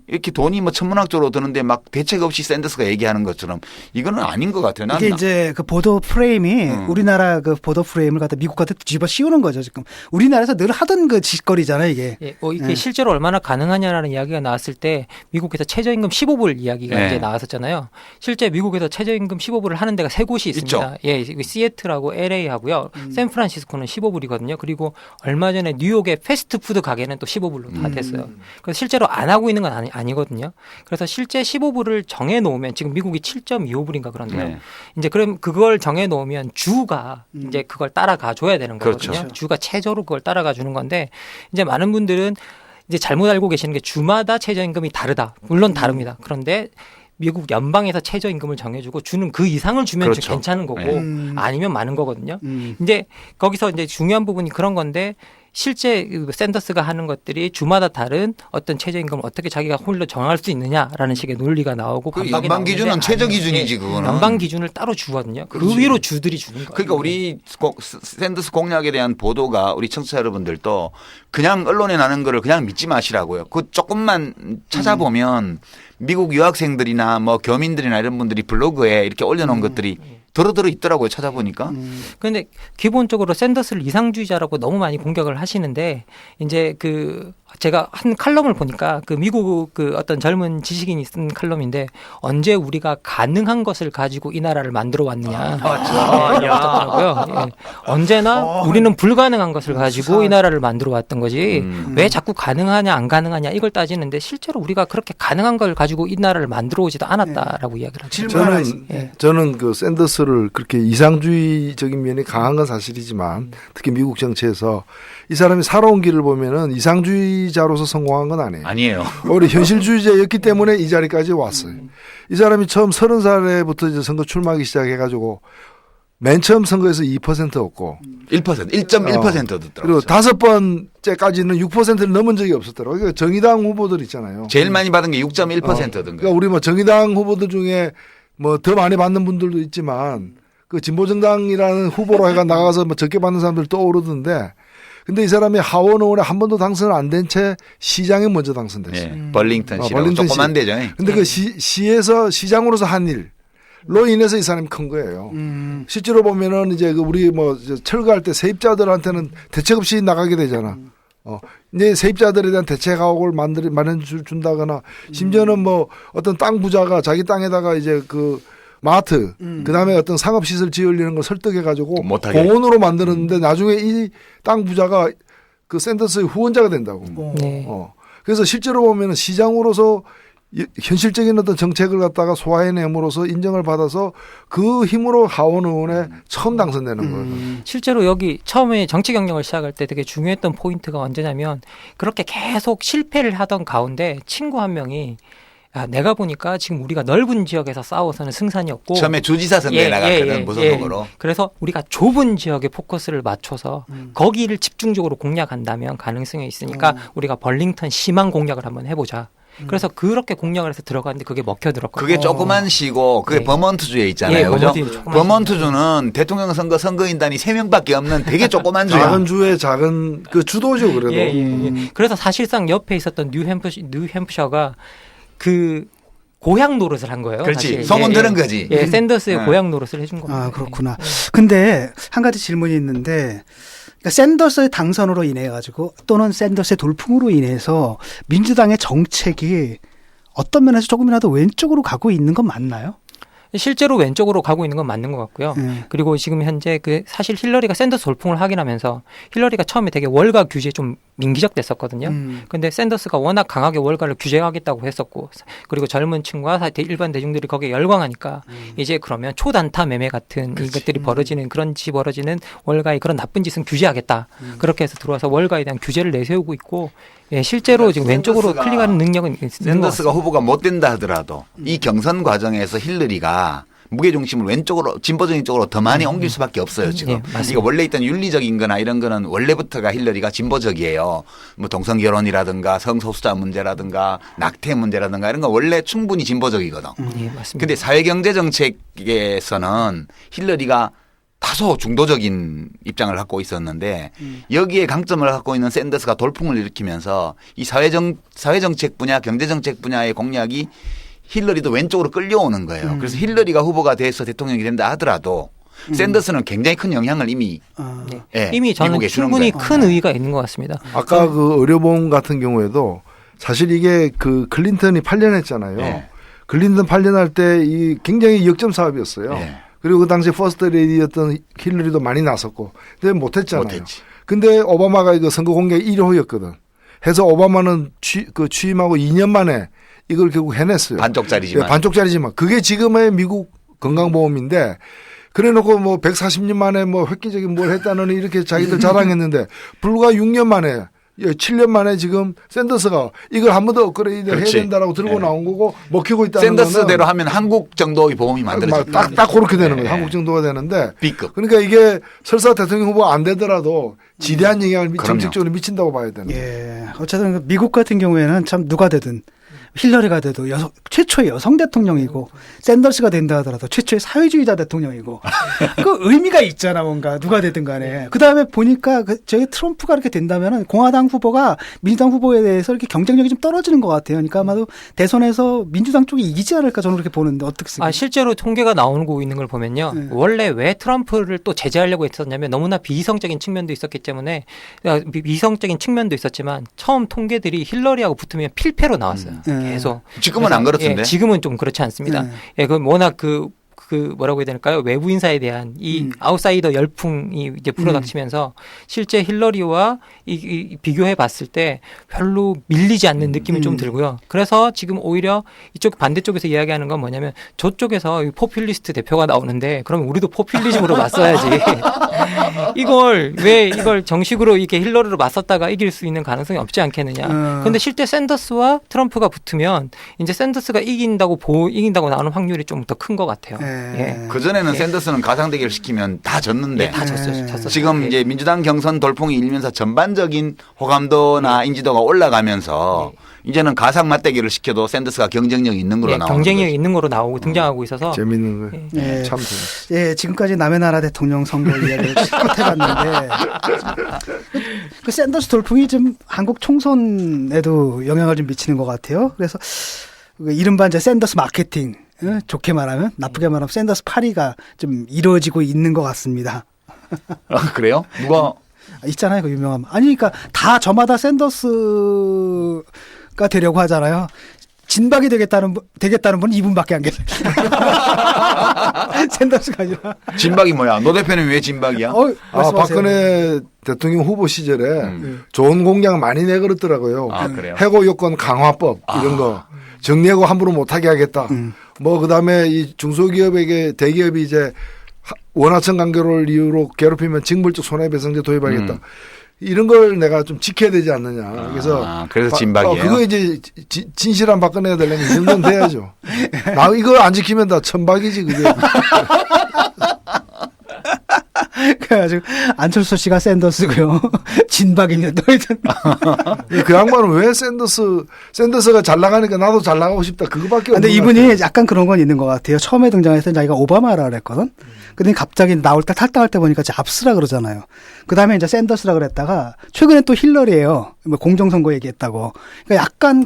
이렇게 돈이 뭐 천문학적으로 드는데 막 대책 없이 샌더스가 얘기하는 것처럼 이거는 아닌 것 같아요. 이게 이제 그 보도 프레임이 우리나라 그 보도 프레임을 갖다 미국 갖다 뒤집어 씌우는 거죠. 지금 우리나라에서 늘 하던 그 짓거리잖아요, 이게. 예, 이게 실제로 얼마나 가능하냐라는 이야기가 나왔을 때 미국에서 최저임금 15불 이야기가 이제 나왔었잖아요. 실제 미국에서 최저임금 15불을 하는 데가 세 곳이 있습니다. 예, 시애틀하고 LA 하고요. 샌프란시스코는 15불이거든요. 그리고 얼마 전에 뉴욕의 패스트푸드 가게는 또 15불로 다 됐어요. 그래서 실제로 안 하고 있는 건 아니거든요. 그래서 실제 15불을 정해 놓으면 지금 미국이 7.25불인가 그런데요. 이제 그럼 그걸 정해 놓으면 주가 이제 그걸 따라가 줘야 되는 거거든요. 그렇죠. 주가 최저로 그걸 따라가 주는 건데 이제 많은 분들은 이제 잘못 알고 계시는 게 주마다 최저임금이 다르다. 물론 다릅니다. 그런데 미국 연방에서 최저임금을 정해주고 주는 그 이상을 주면 그렇죠. 괜찮은 거고 아니면 많은 거거든요. 이제 거기서 이제 중요한 부분이 그런 건데 실제 샌더스가 하는 것들이 주마다 다른 어떤 최저임금을 어떻게 자기가 홀로 정할 수 있느냐라는 식의 논리가 나오고 그 연방 기준은 최저 기준이지 그거는. 연방 기준을 따로 주거든요. 그렇지. 그 위로 주들이 주는 거예요. 그러니까 우리 샌더스 공약에 대한 보도가 우리 청취자 여러분들도 그냥 언론에 나는 거를 그냥 믿지 마시라고요. 그 조금만 찾아보면 미국 유학생들이나 뭐 교민들이나 이런 분들이 블로그에 이렇게 올려놓은 것들이 더러더러 있더라고요. 찾아보니까. 그런데 기본적으로 샌더스를 이상주의자라고 너무 많이 공격을 하시는데 이제 그 제가 한 칼럼을 보니까 그 미국 그 어떤 젊은 지식인이 쓴 칼럼인데 언제 우리가 가능한 것을 가지고 이 나라를 만들어 왔느냐. 더라고요. 예. 언제나 우리는 불가능한 것을 가지고 이 나라를 만들어 왔던 거지. 왜 자꾸 가능하냐 안 가능하냐 이걸 따지는데 실제로 우리가 그렇게 가능한 걸 가지고 이 나라를 만들어 오지도 않았다라고 이야기를 하죠. 저는 그 샌더스를 그렇게 이상주의적인 면이 강한 건 사실이지만 특히 미국 정치에서 이 사람이 살아온 길을 보면은 이상주의자로서 성공한 건 아니에요. 아니에요. 오히려 현실주의자였기 때문에 이 자리까지 왔어요. 이 사람이 처음 30살에부터 이제 선거 출마하기 시작해가지고 맨 처음 선거에서 2% 얻고 1.1% 듣더라고요. 그리고 5번째까지는 6%를 넘은 적이 없었더라고요. 그러니까 정의당 후보들 있잖아요. 제일 많이 받은 게 6.1%던가요. 그러니까 우리 뭐 정의당 후보들 중에 뭐 더 많이 받는 분들도 있지만 그 진보정당이라는 후보로 해가 나가서 뭐 적게 받는 사람들 떠오르던데 근데 이 사람이 하원 의원에 한 번도 당선 안 된 채 시장에 먼저 당선됐어요. 벌링턴 시라고 조그만 데죠. 근데 그 시에서 시장으로서 한 일로 인해서 이 사람이 큰 거예요. 실제로 보면은 이제 그 우리 뭐 철거할 때 세입자들한테는 대책 없이 나가게 되잖아. 이제 세입자들에 대한 대책하고를 마련해 준다거나 심지어는 뭐 어떤 땅 부자가 자기 땅에다가 이제 그 마트 그다음에 어떤 상업시설 지으려는 걸 설득해 가지고 공원으로 만드는데 나중에 이 땅 부자가 그 샌더스의 후원자가 된다고. 그래서 실제로 보면은 시장으로서 현실적인 어떤 정책을 갖다가 소화해냄으로써 인정을 받아서 그 힘으로 하원 의원에 처음 당선되는 거예요. 실제로 여기 처음에 정치 경력을 시작할 때 되게 중요했던 포인트가 언제냐면 그렇게 계속 실패를 하던 가운데 친구 한 명이 내가 보니까 지금 우리가 넓은 지역에서 싸워서는 승산이 없고 처음에 주지사 선거에 나갔거든 무소속으로. 그래서 우리가 좁은 지역에 포커스를 맞춰서 거기를 집중적으로 공략한다면 가능성이 있으니까 우리가 벌링턴 시만 공략을 한번 해보자. 그래서 그렇게 공략을 해서 들어갔는데 그게 먹혀들었거든요. 그게 조그만 시고 그게 버몬트주에 있잖아요. 그죠? 버몬트주는 대통령 선거 선거인단이 3명밖에 없는 되게 조그만 주야. 작은 주의 작은 그 주도죠 그래도. 그래서 사실상 옆에 있었던 뉴햄프셔가 그 고향 노릇을 한 거예요. 그렇지. 사실. 소문 들은 거지. 샌더스의 고향 노릇을 해준 겁니다. 아, 그렇구나. 근데 한 가지 질문이 있는데 그러니까 샌더스의 당선으로 인해 가지고 또는 샌더스의 돌풍으로 인해서 민주당의 정책이 어떤 면에서 조금이라도 왼쪽으로 가고 있는 건 맞나요? 실제로 왼쪽으로 가고 있는 건 맞는 것 같고요. 그리고 지금 현재 그 사실 힐러리가 샌더스 돌풍을 하긴 하면서 힐러리가 처음에 되게 월가 규제에 좀 민기적됐었거든요. 근데 샌더스가 워낙 강하게 월가를 규제하겠다고 했었고 그리고 젊은 층과 일반 대중들이 거기에 열광하니까 이제 그러면 초단타 매매 같은 이것들이 벌어지는 그런 짓이 벌어지는 월가의 그런 나쁜 짓은 규제하겠다. 그렇게 해서 들어와서 월가에 대한 규제를 내세우고 있고 실제로 지금 왼쪽으로 클릭하는 능력은 있는 것 같습니다. 샌더스가 후보가 못 된다 하더라도 이 경선 과정에서 힐러리가 무게중심을 왼쪽으로 진보적인 쪽으로 더 많이 옮길 수밖에 없어요 지금. 이거 원래 있던 윤리적인 거나 이런 거는 원래부터가 힐러리가 진보적이에요. 뭐 동성결혼이라든가 성소수자 문제라든가 낙태 문제라든가 이런 거 원래 충분히 진보적이거든. 맞습니다. 근데 사회경제 정책에서는 힐러리가 다소 중도적인 입장을 갖고 있었는데 여기에 강점을 갖고 있는 샌더스가 돌풍을 일으키면서 이 사회정책 분야, 경제정책 분야의 공약이 힐러리도 왼쪽으로 끌려오는 거예요. 그래서 힐러리가 후보가 돼서 대통령이 된다 하더라도 샌더스는 굉장히 큰 영향을 이미 이미 저는 미국에 주는 충분히 거예요. 큰 의의가 있는 것 같습니다. 아까 그 의료보험 같은 경우에도 사실 이게 그 클린턴이 8년 했잖아요. 네. 클린턴 8년 할 때 이 굉장히 역점 사업이었어요. 네. 그리고 그 당시 퍼스트 레이디였던 힐러리도 많이 나섰고 근데 못했잖아요. 못했지. 근데 오바마가 이거 선거 공개 1호였거든. 해서 오바마는 취임하고 2년 만에 이걸 결국 해냈어요. 반쪽짜리지만. 네, 반쪽짜리지만 그게 지금의 미국 건강보험인데 그래놓고 뭐 140년 만에 뭐 획기적인 뭘 했다는 이렇게 자기들 자랑했는데 불과 6년 만에 7년 만에 지금 샌더스가 이걸 한 번 더 업그레이드 해야 된다라고 들고 나온 거고 먹히고 있다는 거는 샌더스대로 하면 한국 정도의 보험이 만들어집니다. 딱 그렇게 되는 거예요. 네. 한국 정도가 되는데 B급. 그러니까 이게 설사 대통령 후보 안 되더라도 지대한 영향을 그럼요. 정책적으로 미친다고 봐야 되는 거예요. 예. 어쨌든 미국 같은 경우에는 참 누가 되든 힐러리가 돼도 최초의 여성 대통령이고 샌더스가 된다 하더라도 최초의 사회주의자 대통령이고 그 의미가 있잖아 뭔가 누가 되든 간에 그다음에 보니까 저희 트럼프가 이렇게 된다면은 공화당 후보가 민주당 후보에 대해서 이렇게 경쟁력이 좀 떨어지는 것 같아요. 그러니까 아마도 대선에서 민주당 쪽이 이기지 않을까 저는 그렇게 보는데 어떻게 생각하세요? 실제로 통계가 나오고 있는 걸 보면요. 원래 왜 트럼프를 또 제재하려고 했었냐면 너무나 비이성적인 측면도 있었기 때문에 비이성적인 측면도 있었지만 처음 통계들이 힐러리하고 붙으면 필패로 나왔어요. 계속. 지금은 안 그렇던데. 지금은 좀 그렇지 않습니다. 그 워낙 그 뭐라고 해야 될까요? 외부 인사에 대한 이 아웃사이더 열풍이 이제 불어닥치면서 실제 힐러리와 이 비교해 봤을 때 별로 밀리지 않는 느낌이 좀 들고요. 그래서 지금 오히려 이쪽 반대쪽에서 이야기하는 건 뭐냐면 저쪽에서 포퓰리스트 대표가 나오는데 그럼 우리도 포퓰리즘으로 맞서야지. 이걸 정식으로 이렇게 힐러리로 맞섰다가 이길 수 있는 가능성이 없지 않겠느냐. 그런데 실제 샌더스와 트럼프가 붙으면 이제 샌더스가 이긴다고 나오는 확률이 좀 더 큰 것 같아요. 그전에는 샌더스는 가상대결 시키면 다 졌는데 다 졌었죠. 지금 이제 민주당 경선 돌풍이 일면서 전반적인 호감도나 인지도가 올라가면서 이제는 가상 맞대결을 시켜도 샌더스가 경쟁력이 있는 걸로 나오는 경쟁력이 거죠. 있는 거로 나오고 등장하고 있어서 재밌는 거예요. 예. 참 재밌어요. 예, 지금까지 남의 나라 대통령 선거 이야기를 실컷 해봤는데 그 샌더스 돌풍이 좀 한국 총선에도 영향을 좀 미치는 것 같아요. 그래서 이른바 이제 샌더스 마케팅 좋게 말하면 나쁘게 말하면 샌더스 파리가 좀 이루어지고 있는 것 같습니다. 그래요? 누가 있잖아요, 그 유명한. 아니, 그러니까 다 저마다 샌더스가 되려고 하잖아요. 진박이 되겠다는 분 이분밖에 안 계세요. 샌더스가 아니라. 진박이 뭐야? 노 대표는 왜 진박이야? 말씀하세요. 박근혜 대통령 후보 시절에 좋은 공약 많이 내걸었더라고요. 그래요? 해고 요건 강화법 이런 거 정리하고 함부로 못하게 하겠다. 뭐 그다음에 이 중소기업에게 대기업이 이제 원하청 간교를 이유로 괴롭히면 징벌적 손해배상제 도입하겠다. 이런 걸 내가 좀 지켜야 되지 않느냐. 그래서 진박이에요. 그거 이제 진실한 박근혜가 되려면 이 정도는 돼야죠. 나 이거 안 지키면 다 천박이지 그게. 그래가지고 안철수 씨가 샌더스고요. 진박이면 너희들. 그 양반은 왜 샌더스가 잘 나가니까 나도 잘 나가고 싶다. 그거밖에 없는 근데 이분이 약간 그런 건 있는 것 같아요. 처음에 등장했을 때 자기가 오바마라 그랬거든. 근데 갑자기 나올 때 탈당할 때 보니까 압스라 그러잖아요. 그 다음에 이제 샌더스라 그랬다가 최근에 또 힐러리예요. 뭐 공정선거 얘기했다고. 그러니까 약간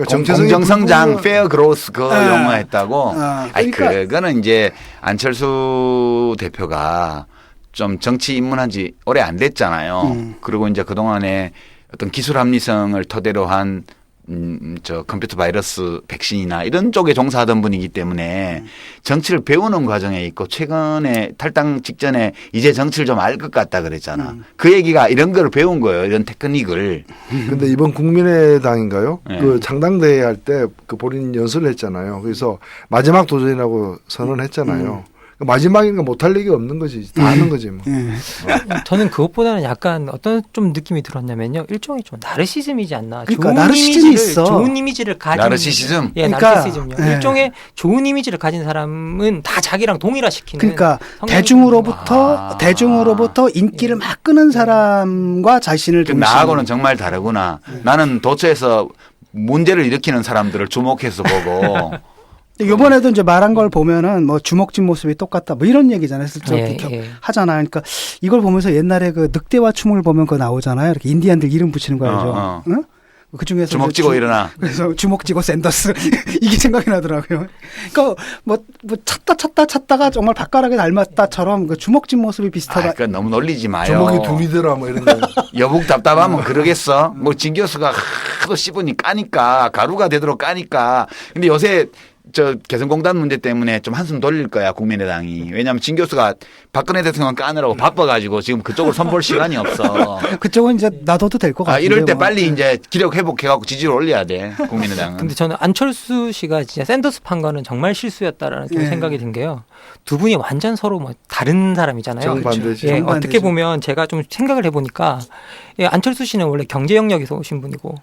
공정성장, 페어 그로스 그 용어 했다고. 그러니까 그거는 이제 안철수 대표가 좀 정치 입문한 지 오래 안 됐잖아요. 그리고 이제 그동안에 어떤 기술 합리성을 토대로 한 컴퓨터 바이러스 백신이나 이런 쪽에 종사하던 분이기 때문에 정치를 배우는 과정에 있고 최근에 탈당 직전에 이제 정치를 좀 알 것 같다 그랬잖아. 그 얘기가 이런 걸 배운 거예요. 이런 테크닉을. 근데 이번 국민의당인가요? 네. 그 창당대회 할 때 그 본인 연설을 했잖아요. 그래서 마지막 도전이라고 선언했잖아요. 마지막이니까 못할 얘기가 없는 거지. 다 하는 거지 뭐. 저는 그것보다는 약간 어떤 좀 느낌이 들었냐면요. 일종의 좀 나르시즘이지 않나. 그러니까 좋은 나르시즘이 이미지를, 있어. 좋은 이미지를 가진. 나르시시즘? 예, 그러니까, 나르시즘요. 일종의 좋은 이미지를 가진 사람은 다 자기랑 동일화시키는. 그러니까 성향이 대중으로부터 인기를 막 끄는 사람과 자신을 동시에. 나하고는 정말 다르구나. 나는 도처에서 문제를 일으키는 사람들을 주목해서 보고 이번에도 이제 말한 걸 보면은 뭐 주먹진 모습이 똑같다 뭐 이런 얘기잖아요. 슬쩍 예, 이렇게 예. 하잖아요. 그러니까 이걸 보면서 옛날에 그 늑대와 춤을 보면 그거 나오잖아요. 이렇게 인디안들 이름 붙이는 거 알죠? 응? 그 중에서 주먹 쥐고 일어나. 그래서 주먹 쥐고 샌더스 이게 생각이 나더라고요. 그러니까 뭐 찾다가 정말 박가락에 닮았다처럼 그 주먹진 모습이 비슷하다. 그건 너무 놀리지 마요. 주먹이 dum이더라 뭐 이런 거. 여북 답답하면 그러겠어. 뭐 진 교수가 하도 씹으니 까니까 가루가 되도록 까니까. 근데 요새 저 개성공단 문제 때문에 좀 한숨 돌릴 거야 국민의당이. 왜냐하면 진 교수가 박근혜 대통령 까느라고 바빠가지고 지금 그쪽을 선볼 시간이 없어. 그쪽은 이제 놔둬도 될 것 같아요. 이럴 때 빨리 이제 기력 회복해갖고 지지를 올려야 돼 국민의당은. 근데 저는 안철수 씨가 진짜 샌더스 판 거는 정말 실수였다라는 좀 생각이 든 게요. 두 분이 완전 서로 뭐 다른 사람이잖아요. 정반대지. 예, 정반대죠. 어떻게 보면 제가 좀 생각을 해보니까 예, 안철수 씨는 원래 경제 영역에서 오신 분이고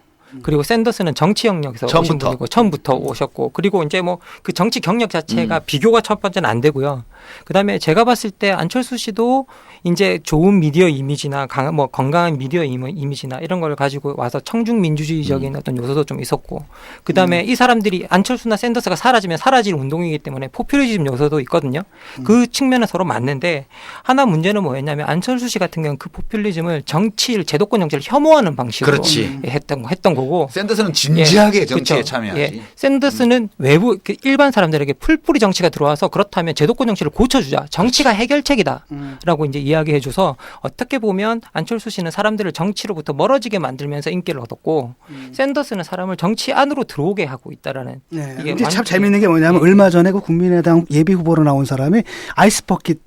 그리고 샌더스는 정치 영역에서 오신 처음부터. 분이고 처음부터 오셨고 그리고 이제 뭐 그 정치 경력 자체가 비교가 첫 번째는 안 되고요. 그다음에 제가 봤을 때 안철수 씨도 이제 좋은 미디어 이미지나 뭐 건강한 미디어 이미지나 이런 걸 가지고 와서 청중 민주주의적인 어떤 요소도 좀 있었고 그다음에 이 사람들이 안철수나 샌더스가 사라지면 사라질 운동이기 때문에 포퓰리즘 요소도 있거든요. 그 측면은 서로 맞는데 하나 문제는 뭐였냐면 안철수 씨 같은 경우는 그 포퓰리즘을 정치를 제도권 정치를 혐오하는 방식으로 그렇지. 했던 거고 샌더스는 진지하게 정치에 그쵸. 참여하지. 예. 샌더스는 외부 그 일반 사람들에게 풀뿌리 정치가 들어와서 그렇다면 제도권 정치를 고쳐주자. 정치가 해결책이다라고 이제 이야기해줘서 어떻게 보면 안철수 씨는 사람들을 정치로부터 멀어지게 만들면서 인기를 얻었고 샌더스는 사람을 정치 안으로 들어오게 하고 있다라는. 네. 이게 근데 참 완- 재밌는 게 뭐냐면 얼마 전에 그 국민의당 예비 후보로 나온 사람이 아이스버킷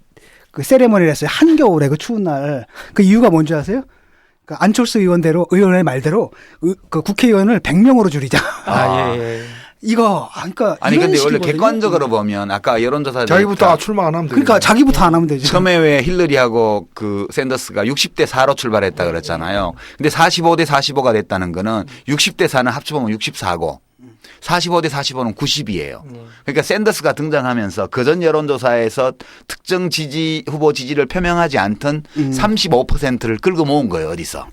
그 세레머니를 했어요. 한겨울에 그 추운 날. 그 이유가 뭔지 아세요? 그 안철수 의원의 말대로 그 국회의원을 100명으로 줄이자. 예. 이거 그러니까 아니 이런 근데 원래 식이거든요. 객관적으로 보면 아까 여론조사 자기부터 출마 안 하면 돼. 그러니까 자기부터 안 하면 되지. 처음에 왜 힐러리하고 그 샌더스가 60대 4로 출발했다 그랬잖아요. 근데 45대 45가 됐다는 거는 60대 4는 합쳐보면 64고 45대 45는 90이에요. 그러니까 샌더스가 등장하면서 그전 여론조사에서 특정 후보 지지를 표명하지 않던 35%를 끌고 모은 거예요. 어디서.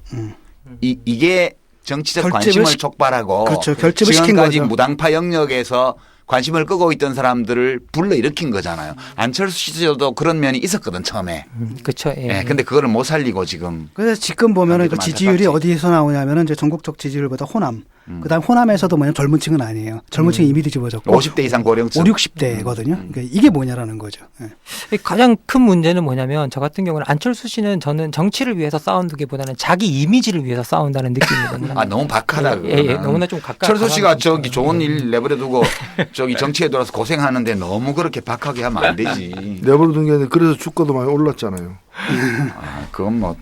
이게 정치적 결집을 관심을 시- 촉발하고 그렇죠. 결집을 시킨 지금까지 거죠. 무당파 영역에서 관심을 끄고 있던 사람들을 불러일으킨 거잖아요. 안철수 씨도 그런 면이 있었거든 처음에. 그렇죠. 예. 예, 근데 그거를 못 살리고 지금. 그래서 지금 보면은 그 좀 지지율이 안타깝지. 어디에서 나오냐면은 이제 전국적 지지율보다 호남. 그다음 호남에서도 뭐냐면 젊은 층은 아니에요. 젊은 층이 이미 뒤집어졌고 50대 이상 고령층. 5, 60대거든요. 그러니까 이게 뭐냐라는 거죠. 예. 가장 큰 문제는 뭐냐면 저 같은 경우는 안철수 씨는 저는 정치를 위해서 싸운다기보다는 자기 이미지를 위해서 싸운다는 느낌이거든요. 아 너무 박하다. 예, 너무나 좀 가까워. 철수 씨가 저기 좋은 일 내버려 두고 저기 정치에 들어와서 고생하는데 너무 그렇게 박하게 하면 안 되지. 내버려둔 게 아니라 그래서 주가도 많이 올랐잖아요. 아, 그건 뭐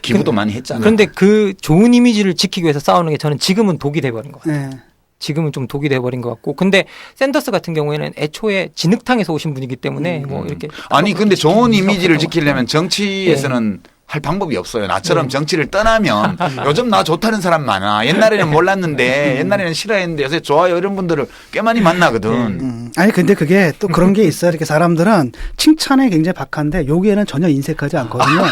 기부도 많이 했잖아. 그런데 그 좋은 이미지를 지키기 위해서 싸우는 게 저는 지금은 독이 돼버린 것 같아요. 예. 지금은 좀 독이 돼버린 것 같고. 근데 샌더스 같은 경우에는 애초에 진흙탕에서 오신 분이기 때문에 뭐 이렇게. 아니 근데 좋은 이미지를 지키려면 정치에서는 할 방법이 없어요. 나처럼 정치를 떠나면 요즘 나 좋다는 사람 많아. 옛날에는 몰랐는데 옛날에는 싫어했는데 요새 좋아요 이런 분들을 꽤 많이 만나거든. 아니 근데 그게 또 그런 게 있어요. 이렇게 사람들은 칭찬에 굉장히 박한데 여기에는 전혀 인색하지 않거든요.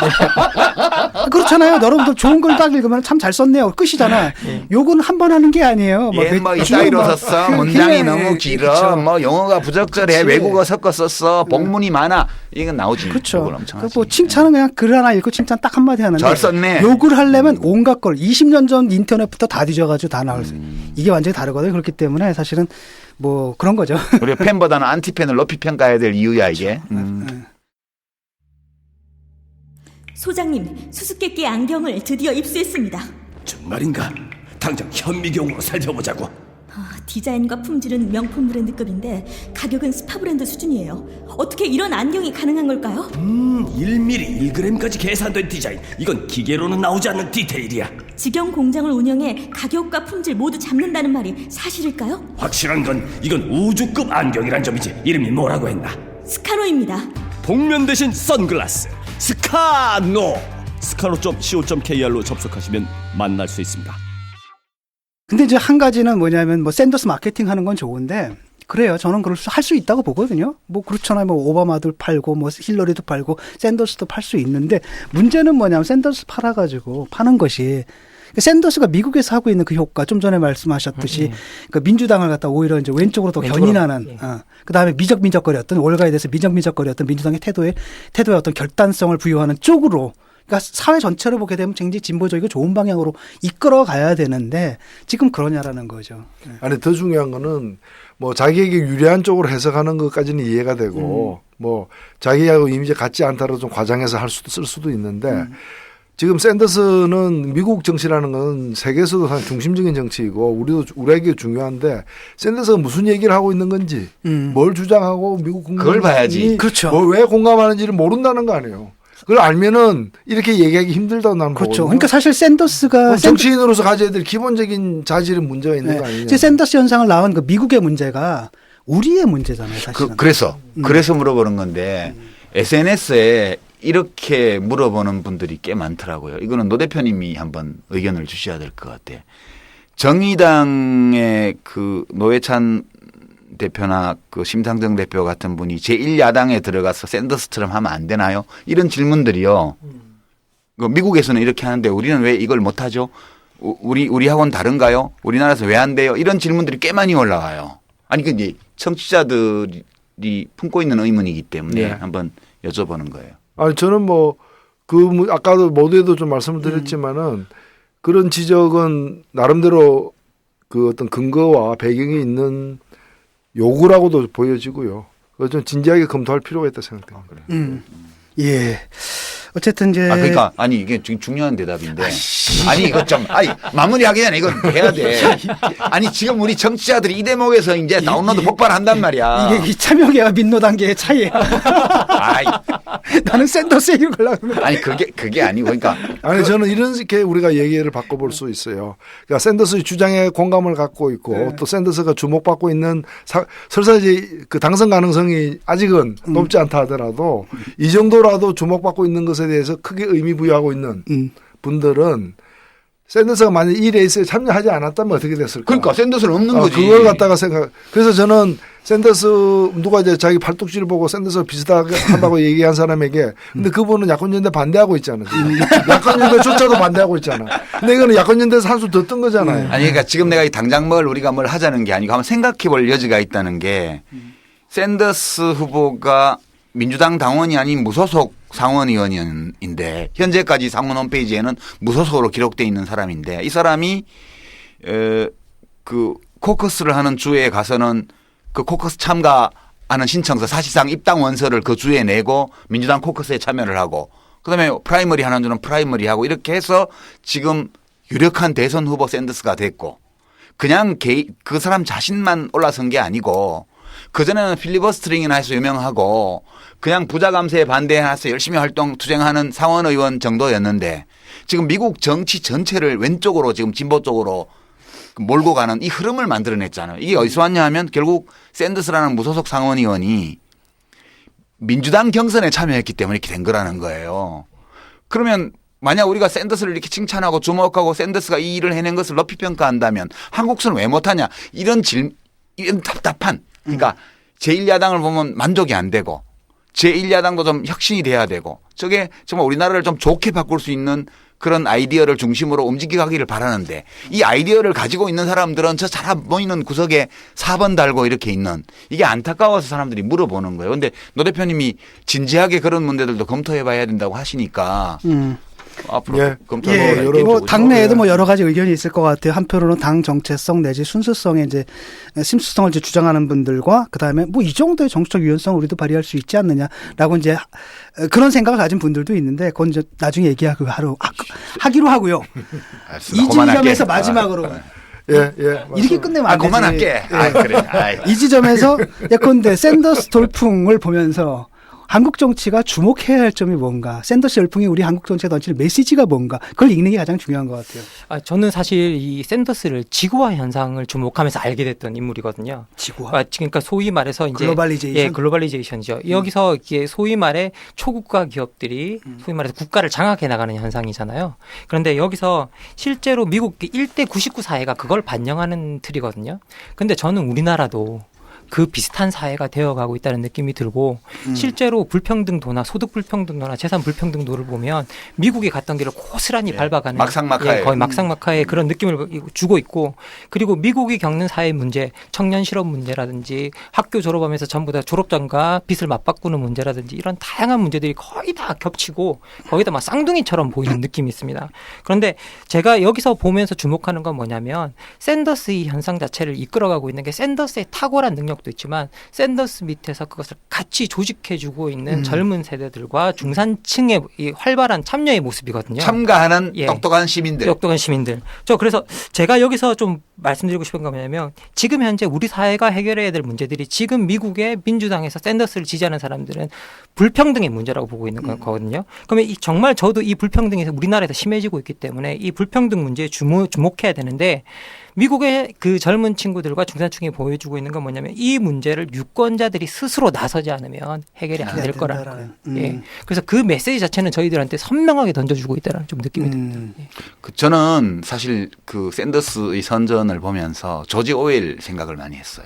그렇잖아요. 여러분들 좋은 걸 딱 읽으면 참 잘 썼네요. 끝이잖아. 욕은 한 번 하는 게 아니에요. 뭐 이따위로 썼어. 문장이 너무 길어. 그렇죠. 뭐 영어가 부적절해. 그치. 외국어 섞어 썼어. 복문이 많아. 이건 나오지. 그렇죠. 욕을 엄청 하지. 뭐 칭찬은 그냥 글 하나 읽고 칭찬 딱 한마디 하는데 잘 썼네. 욕을 하려면 온갖 걸 20년 전 인터넷부터 다 뒤져가지고 다 나올 수 이게 완전히 다르거든요. 그렇기 때문에 사실은 뭐 그런 거죠. 우리 팬보다는 안티팬을 높이 평가해야 될 이유야 이게. 소장님, 수수께끼 안경을 드디어 입수했습니다. 정말인가? 당장 현미경으로 살펴보자고. 디자인과 품질은 명품 브랜드급인데 가격은 스파 브랜드 수준이에요. 어떻게 이런 안경이 가능한 걸까요? 1mm 1g까지 계산된 디자인. 이건 기계로는 나오지 않는 디테일이야. 직영 공장을 운영해 가격과 품질 모두 잡는다는 말이 사실일까요? 확실한 건 이건 우주급 안경이란 점이지. 이름이 뭐라고 했나? 스카노입니다. 복면 대신 선글라스 스카노. 스카노.co.kr로 접속하시면 만날 수 있습니다. 근데 이제 한 가지는 뭐냐면 뭐 샌더스 마케팅 하는 건 좋은데 그래요. 저는 할 수 있다고 보거든요. 뭐 그렇잖아요. 뭐 오바마도 팔고 뭐 힐러리도 팔고 샌더스도 팔 수 있는데 문제는 뭐냐면 샌더스 팔아가지고 파는 것이 샌더스가 미국에서 하고 있는 그 효과 좀 전에 말씀하셨듯이 그 민주당을 갖다 오히려 이제 왼쪽으로 더 견인하는 그다음에 미적미적거렸던 월가에 대해서 미적미적거렸던 민주당의 태도에 어떤 결단성을 부여하는 쪽으로 그러니까 사회 전체를 보게 되면 굉장히 진보적이고 좋은 방향으로 이끌어 가야 되는데 지금 그러냐라는 거죠. 아니 더 중요한 거는 뭐 자기에게 유리한 쪽으로 해석하는 것까지는 이해가 되고 뭐 자기하고 이미지 같지 않다고 좀 과장해서 쓸 수도 있는데 지금 샌더스는 미국 정치라는 건 세계에서도 상당히 중심적인 정치이고 우리에게 중요한데 샌더스가 무슨 얘기를 하고 있는 건지 뭘 주장하고 미국 국민이 그걸 봐야지. 그렇죠. 뭐 왜 공감하는지를 모른다는 거 아니에요. 그걸 알면은 이렇게 얘기하기 힘들다고 나는 그렇죠. 보거든요. 그러니까 사실 샌더스가 정치인으로서 가져야 될 기본적인 자질은 문제가 있는 거 아니냐. 샌더스 현상을 낳은 그 미국의 문제가 우리의 문제잖아요, 사실은. 그래서 물어보는 건데 SNS에 이렇게 물어보는 분들이 꽤 많더라고요. 이거는 노 대표님이 한번 의견을 주셔야 될 것 같아요. 정의당의 그 노회찬 대표나 그 심상정 대표 같은 분이 제1야당에 들어가서 샌더스처럼 하면 안 되나요? 이런 질문들이요. 미국에서는 이렇게 하는데 우리는 왜 이걸 못하죠? 우리하고는 다른가요? 우리나라에서 왜 안 돼요? 이런 질문들이 꽤 많이 올라와요. 아니, 그 이제 청취자들이 품고 있는 의문이기 때문에 한번 여쭤보는 거예요. 아니, 저는 아까도 모두에도 좀 말씀을 드렸지만은 그런 지적은 나름대로 그 어떤 근거와 배경이 있는 요구라고도 보여지고요. 그걸 좀 진지하게 검토할 필요가 있다 생각됩니다. 예. 어쨌든 이제 그러니까 아니 이게 지금 중요한 대답인데 아니 이거 좀 마무리하기 전에 이건 해야 돼. 아니 지금 우리 정치자들이 이 대목에서 이제 다운로드 폭발한단 말이야. 이게 이 참여계와 민노단계의 차이야. 나는 샌더스 얘기를 걸라고. 아니 그게 아니고 그러니까 아니 저는 이렇게 우리가 얘기를 바꿔볼 수 있어요. 그러니까 샌더스의 주장에 공감을 갖고 있고 또 샌더스가 주목받고 있는 설사 이제 그 당선 가능성이 아직은 높지 않다 하더라도 이 정도라도 주목받고 있는 것에 대해서 크게 의미 부여하고 있는 분들은 샌더스가 만약 이 레이스에 참여하지 않았다면 어떻게 됐을까? 그러니까 샌더스는 없는 거지. 그걸 갖다가 그래서 저는 샌더스 누가 이제 자기 팔뚝질 보고 샌더스가 비슷하게 한다고 얘기한 사람에게 근데 그분은 야권연대 반대하고 있잖아요. 야권연대조차도 반대하고 있잖아. 근데 이거는 야권연대에서 한 수 더 뜬 거잖아요. 아니 그러니까 지금 내가 당장 우리가 뭘 하자는 게 아니고 한번 생각해 볼 여지가 있다는 게 샌더스 후보가 민주당 당원이 아닌 무소속 상원의원인데 현재까지 상원 홈페이지에는 무소속으로 기록되어 있는 사람인데 이 사람이 그 코커스를 하는 주에 가서는 그 코커스 참가하는 신청서 사실상 입당 원서를 그 주에 내고 민주당 코커스에 참여를 하고 그다음에 프라이머리 하는 주는 프라이머리 하고 이렇게 해서 지금 유력한 대선 후보 샌더스가 됐고 그냥 그 사람 자신만 올라선 게 아니고 그전에는 필리버스트링이나 해서 유명하고 그냥 부자 감세에 반대해서 열심히 투쟁하는 상원의원 정도였는데 지금 미국 정치 전체를 왼쪽으로 지금 진보 쪽으로 몰고 가는 이 흐름을 만들어냈잖아요. 이게 어디서 왔냐 하면 결국 샌더스라는 무소속 상원의원이 민주당 경선에 참여했기 때문에 이렇게 된 거라는 거예요. 그러면 만약 우리가 샌더스를 이렇게 칭찬하고 주목하고 샌더스가 이 일을 해낸 것을 높이 평가한다면 한국수는 왜 못하냐 이런 답답한 그러니까 제1야당을 보면 만족이 안 되고 제1야당도 좀 혁신이 돼야 되고 저게 정말 우리나라를 좀 좋게 바꿀 수 있는 그런 아이디어를 중심으로 움직이기를 바라는데 이 아이디어를 가지고 있는 사람들은 저 사람 모이는 구석에 4번 달고 이렇게 있는 이게 안타까워서 사람들이 물어보는 거예요. 그런데 노 대표님이 진지하게 그런 문제들도 검토해 봐야 된다고 하시니까 앞으로 검토해 당내에도 여러 가지 의견이 있을 것 같아요. 한편으로는 당 정체성 내지 순수성에 이제 심수성을 이제 주장하는 분들과 그다음에 이 정도의 정치적 유연성을 우리도 발휘할 수 있지 않느냐라고 이제 그런 생각을 가진 분들도 있는데 그건 이제 나중에 하기로 하고요. 이 지점에서 마지막으로 이렇게 끝내면 안 되지. 그만할게. 그래. 이 지점에서 예컨대 샌더스 돌풍을 보면서 한국 정치가 주목해야 할 점이 뭔가, 샌더스 열풍이 우리 한국 정치에 던질 메시지가 뭔가, 그걸 읽는 게 가장 중요한 것 같아요. 저는 사실 이 샌더스를 지구화 현상을 주목하면서 알게 됐던 인물이거든요. 지구화? 그러니까 소위 말해서 이제 글로벌리제이션. 글로벌리제이션이죠. 여기서 이게 소위 말해 초국가 기업들이 소위 말해서 국가를 장악해 나가는 현상이잖아요. 그런데 여기서 실제로 미국 1대 99 사회가 그걸 반영하는 틀이거든요. 근데 저는 우리나라도 그 비슷한 사회가 되어가고 있다는 느낌이 들고 실제로 불평등도나 소득 불평등도나 재산 불평등도를 보면 미국이 갔던 길을 고스란히 밟아가는 막상막하에 거의 막상막하의 그런 느낌을 주고 있고 그리고 미국이 겪는 사회 문제, 청년 실업 문제라든지 학교 졸업하면서 전부 다 졸업장과 빚을 맞바꾸는 문제라든지 이런 다양한 문제들이 거의 다 겹치고 거기다 막 쌍둥이처럼 보이는 느낌이 있습니다. 그런데 제가 여기서 보면서 주목하는 건 뭐냐면 샌더스 이 현상 자체를 이끌어가고 있는 게 샌더스의 탁월한 능력도 있지만 샌더스 밑에서 그것을 같이 조직해주고 있는 젊은 세대들과 중산층의 이 활발한 참여의 모습이거든요. 참가하는 똑똑한 시민들. 똑똑한 시민들. 그래서 제가 여기서 좀 말씀드리고 싶은 건 뭐냐면 지금 현재 우리 사회가 해결해야 될 문제들이 지금 미국의 민주당에서 샌더스를 지지하는 사람들은 불평등의 문제라고 보고 있는 거거든요. 그러면 정말 저도 이 불평등이 우리나라에서 심해지고 있기 때문에 이 불평등 문제에 주목해야 되는데 미국의 그 젊은 친구들과 중산층이 보여주고 있는 건 뭐냐면 이 문제를 유권자들이 스스로 나서지 않으면 해결이 안 될 거라는 거예요. 그래서 그 메시지 자체는 저희들한테 선명하게 던져주고 있다는 좀 느낌이 듭니다. 저는 사실 그 샌더스의 선전을 보면서 조지 오웰 생각을 많이 했어요.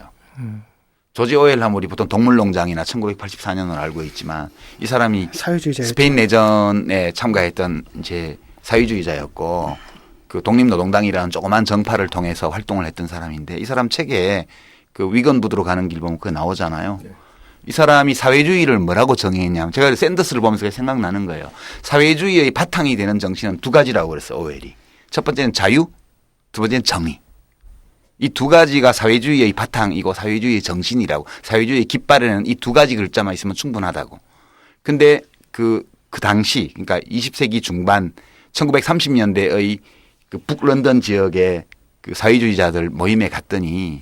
조지 오웰 하면 우리 보통 동물농장이나 1984년을 알고 있지만 이 사람이 스페인 내전에 참가했던 이제 사회주의자였고 그 독립노동당이라는 조그만 정파를 통해서 활동을 했던 사람인데 이 사람 책에 그 위건부드로 가는 길 보면 그게 나오잖아요. 이 사람이 사회주의를 뭐라고 정의했냐면 제가 샌더스를 보면서 생각나는 거예요. 사회주의의 바탕이 되는 정신은 두 가지라고 그랬어요. 오웰이. 첫 번째는 자유, 두 번째는 정의. 이 두 가지가 사회주의의 바탕이고 사회주의의 정신이라고 사회주의의 깃발에는 이 두 가지 글자만 있으면 충분하다고. 근데 그 당시 그러니까 20세기 중반 1930년대의 그 북런던 지역의 그 사회주의자들 모임에 갔더니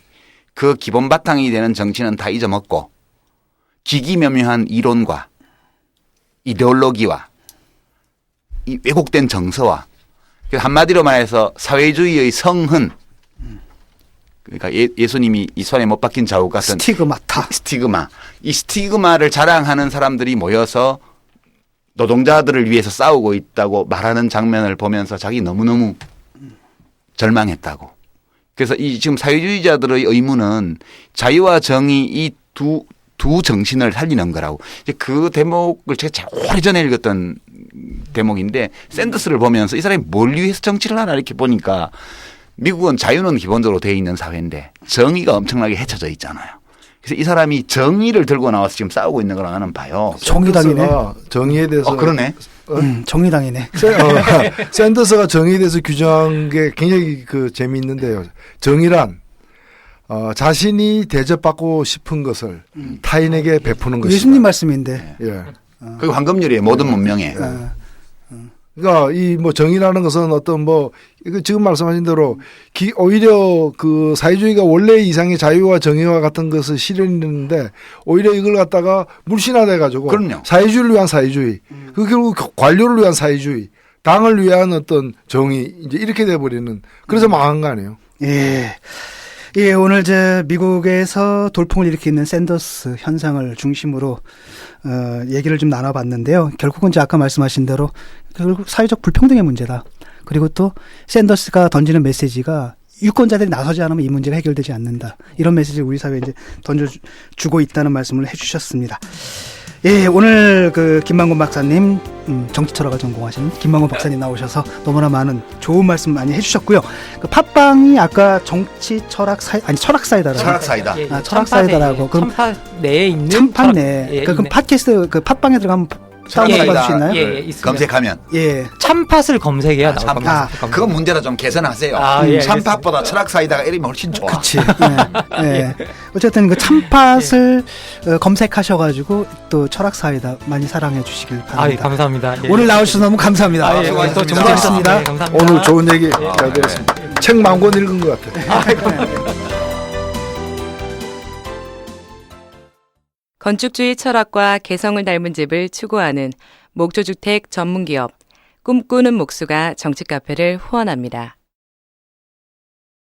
그 기본 바탕이 되는 정신은 다 잊어먹고 기기묘묘한 이론과 이데올로기와 이 왜곡된 정서와 한마디로 말해서 사회주의의 성흔 그러니까 예수님이 이 손에 못 박힌 자국 같은 스티그마 이 스티그마를 자랑하는 사람들이 모여서 노동자들을 위해서 싸우고 있다고 말하는 장면을 보면서 자기 너무너무 절망했다고. 그래서 이 지금 사회주의자들의 의무는 자유와 정의 이 두 정신을 살리는 거라고. 이제 그 대목을 제가 오래전에 읽었던 대목인데 샌더스를 보면서 이 사람이 뭘 위해서 정치를 하나 이렇게 보니까 미국은 자유는 기본적으로 돼 있는 사회인데 정의가 엄청나게 헤쳐져 있잖아요. 그래서 이 사람이 정의를 들고 나와서 지금 싸우고 있는 거라 나는 봐요. 정의당이네. 정의에 대해서. 그러네. 정의당이네. 샌더스가 정의에 대해서 규정한 게 굉장히 그 재미있는데요. 정의란 자신이 대접받고 싶은 것을 타인에게 베푸는 것이다. 예수님 말씀인데. 예. 그게 황금률이에요. 모든 문명에. 그러니까 이 뭐 정의라는 것은 어떤 뭐 이거 지금 말씀하신 대로 오히려 그 사회주의가 원래 이상의 자유와 정의와 같은 것을 실현했는데 오히려 이걸 갖다가 물신화돼 가지고 사회주의를 위한 사회주의, 그 결국 관료를 위한 사회주의, 당을 위한 어떤 정의 이제 이렇게 돼 버리는 그래서 망한 거 아니에요? 예. 예, 오늘 미국에서 돌풍을 일으키는 샌더스 현상을 중심으로 얘기를 좀 나눠봤는데요. 결국은 이제 아까 말씀하신 대로 결국 사회적 불평등의 문제다. 그리고 또 샌더스가 던지는 메시지가 유권자들이 나서지 않으면 이 문제가 해결되지 않는다. 이런 메시지를 우리 사회에 이제 던져주고 있다는 말씀을 해주셨습니다. 예, 오늘 그 김만곤 박사님, 정치 철학을 전공하신 김만곤 박사님 나오셔서 너무나 많은 좋은 말씀 많이 해주셨고요. 그 팟빵이 아까 정치 철학 철학 사이다라고. 철학 사이다. 예, 철학 사이다라고. 참파 내에 있는. 참파 내. 그럼 팟캐스트 그 팟빵에 들어가면 다운로드 수 있나요? 예, 검색하면. 예. 참팟을 검색해야 나올 겁니다. 그건 문제라 좀 개선하세요. 참팟보다 철학 사이다가 이름이 훨씬 좋아. 그렇지. 예. 어쨌든 그 참팟을 검색하셔가지고 또 철학 사이다 많이 사랑해 주시길 바랍니다. 감사합니다. 예. 오늘 나오셔서 너무 감사합니다. 수고하셨습니다. 네, 감사합니다. 오늘 좋은 얘기 잘 들었습니다. 책 10,000권 읽은 것 같아요. 건축주의 철학과 개성을 닮은 집을 추구하는 목조주택 전문기업 꿈꾸는 목수가 정치카페를 후원합니다.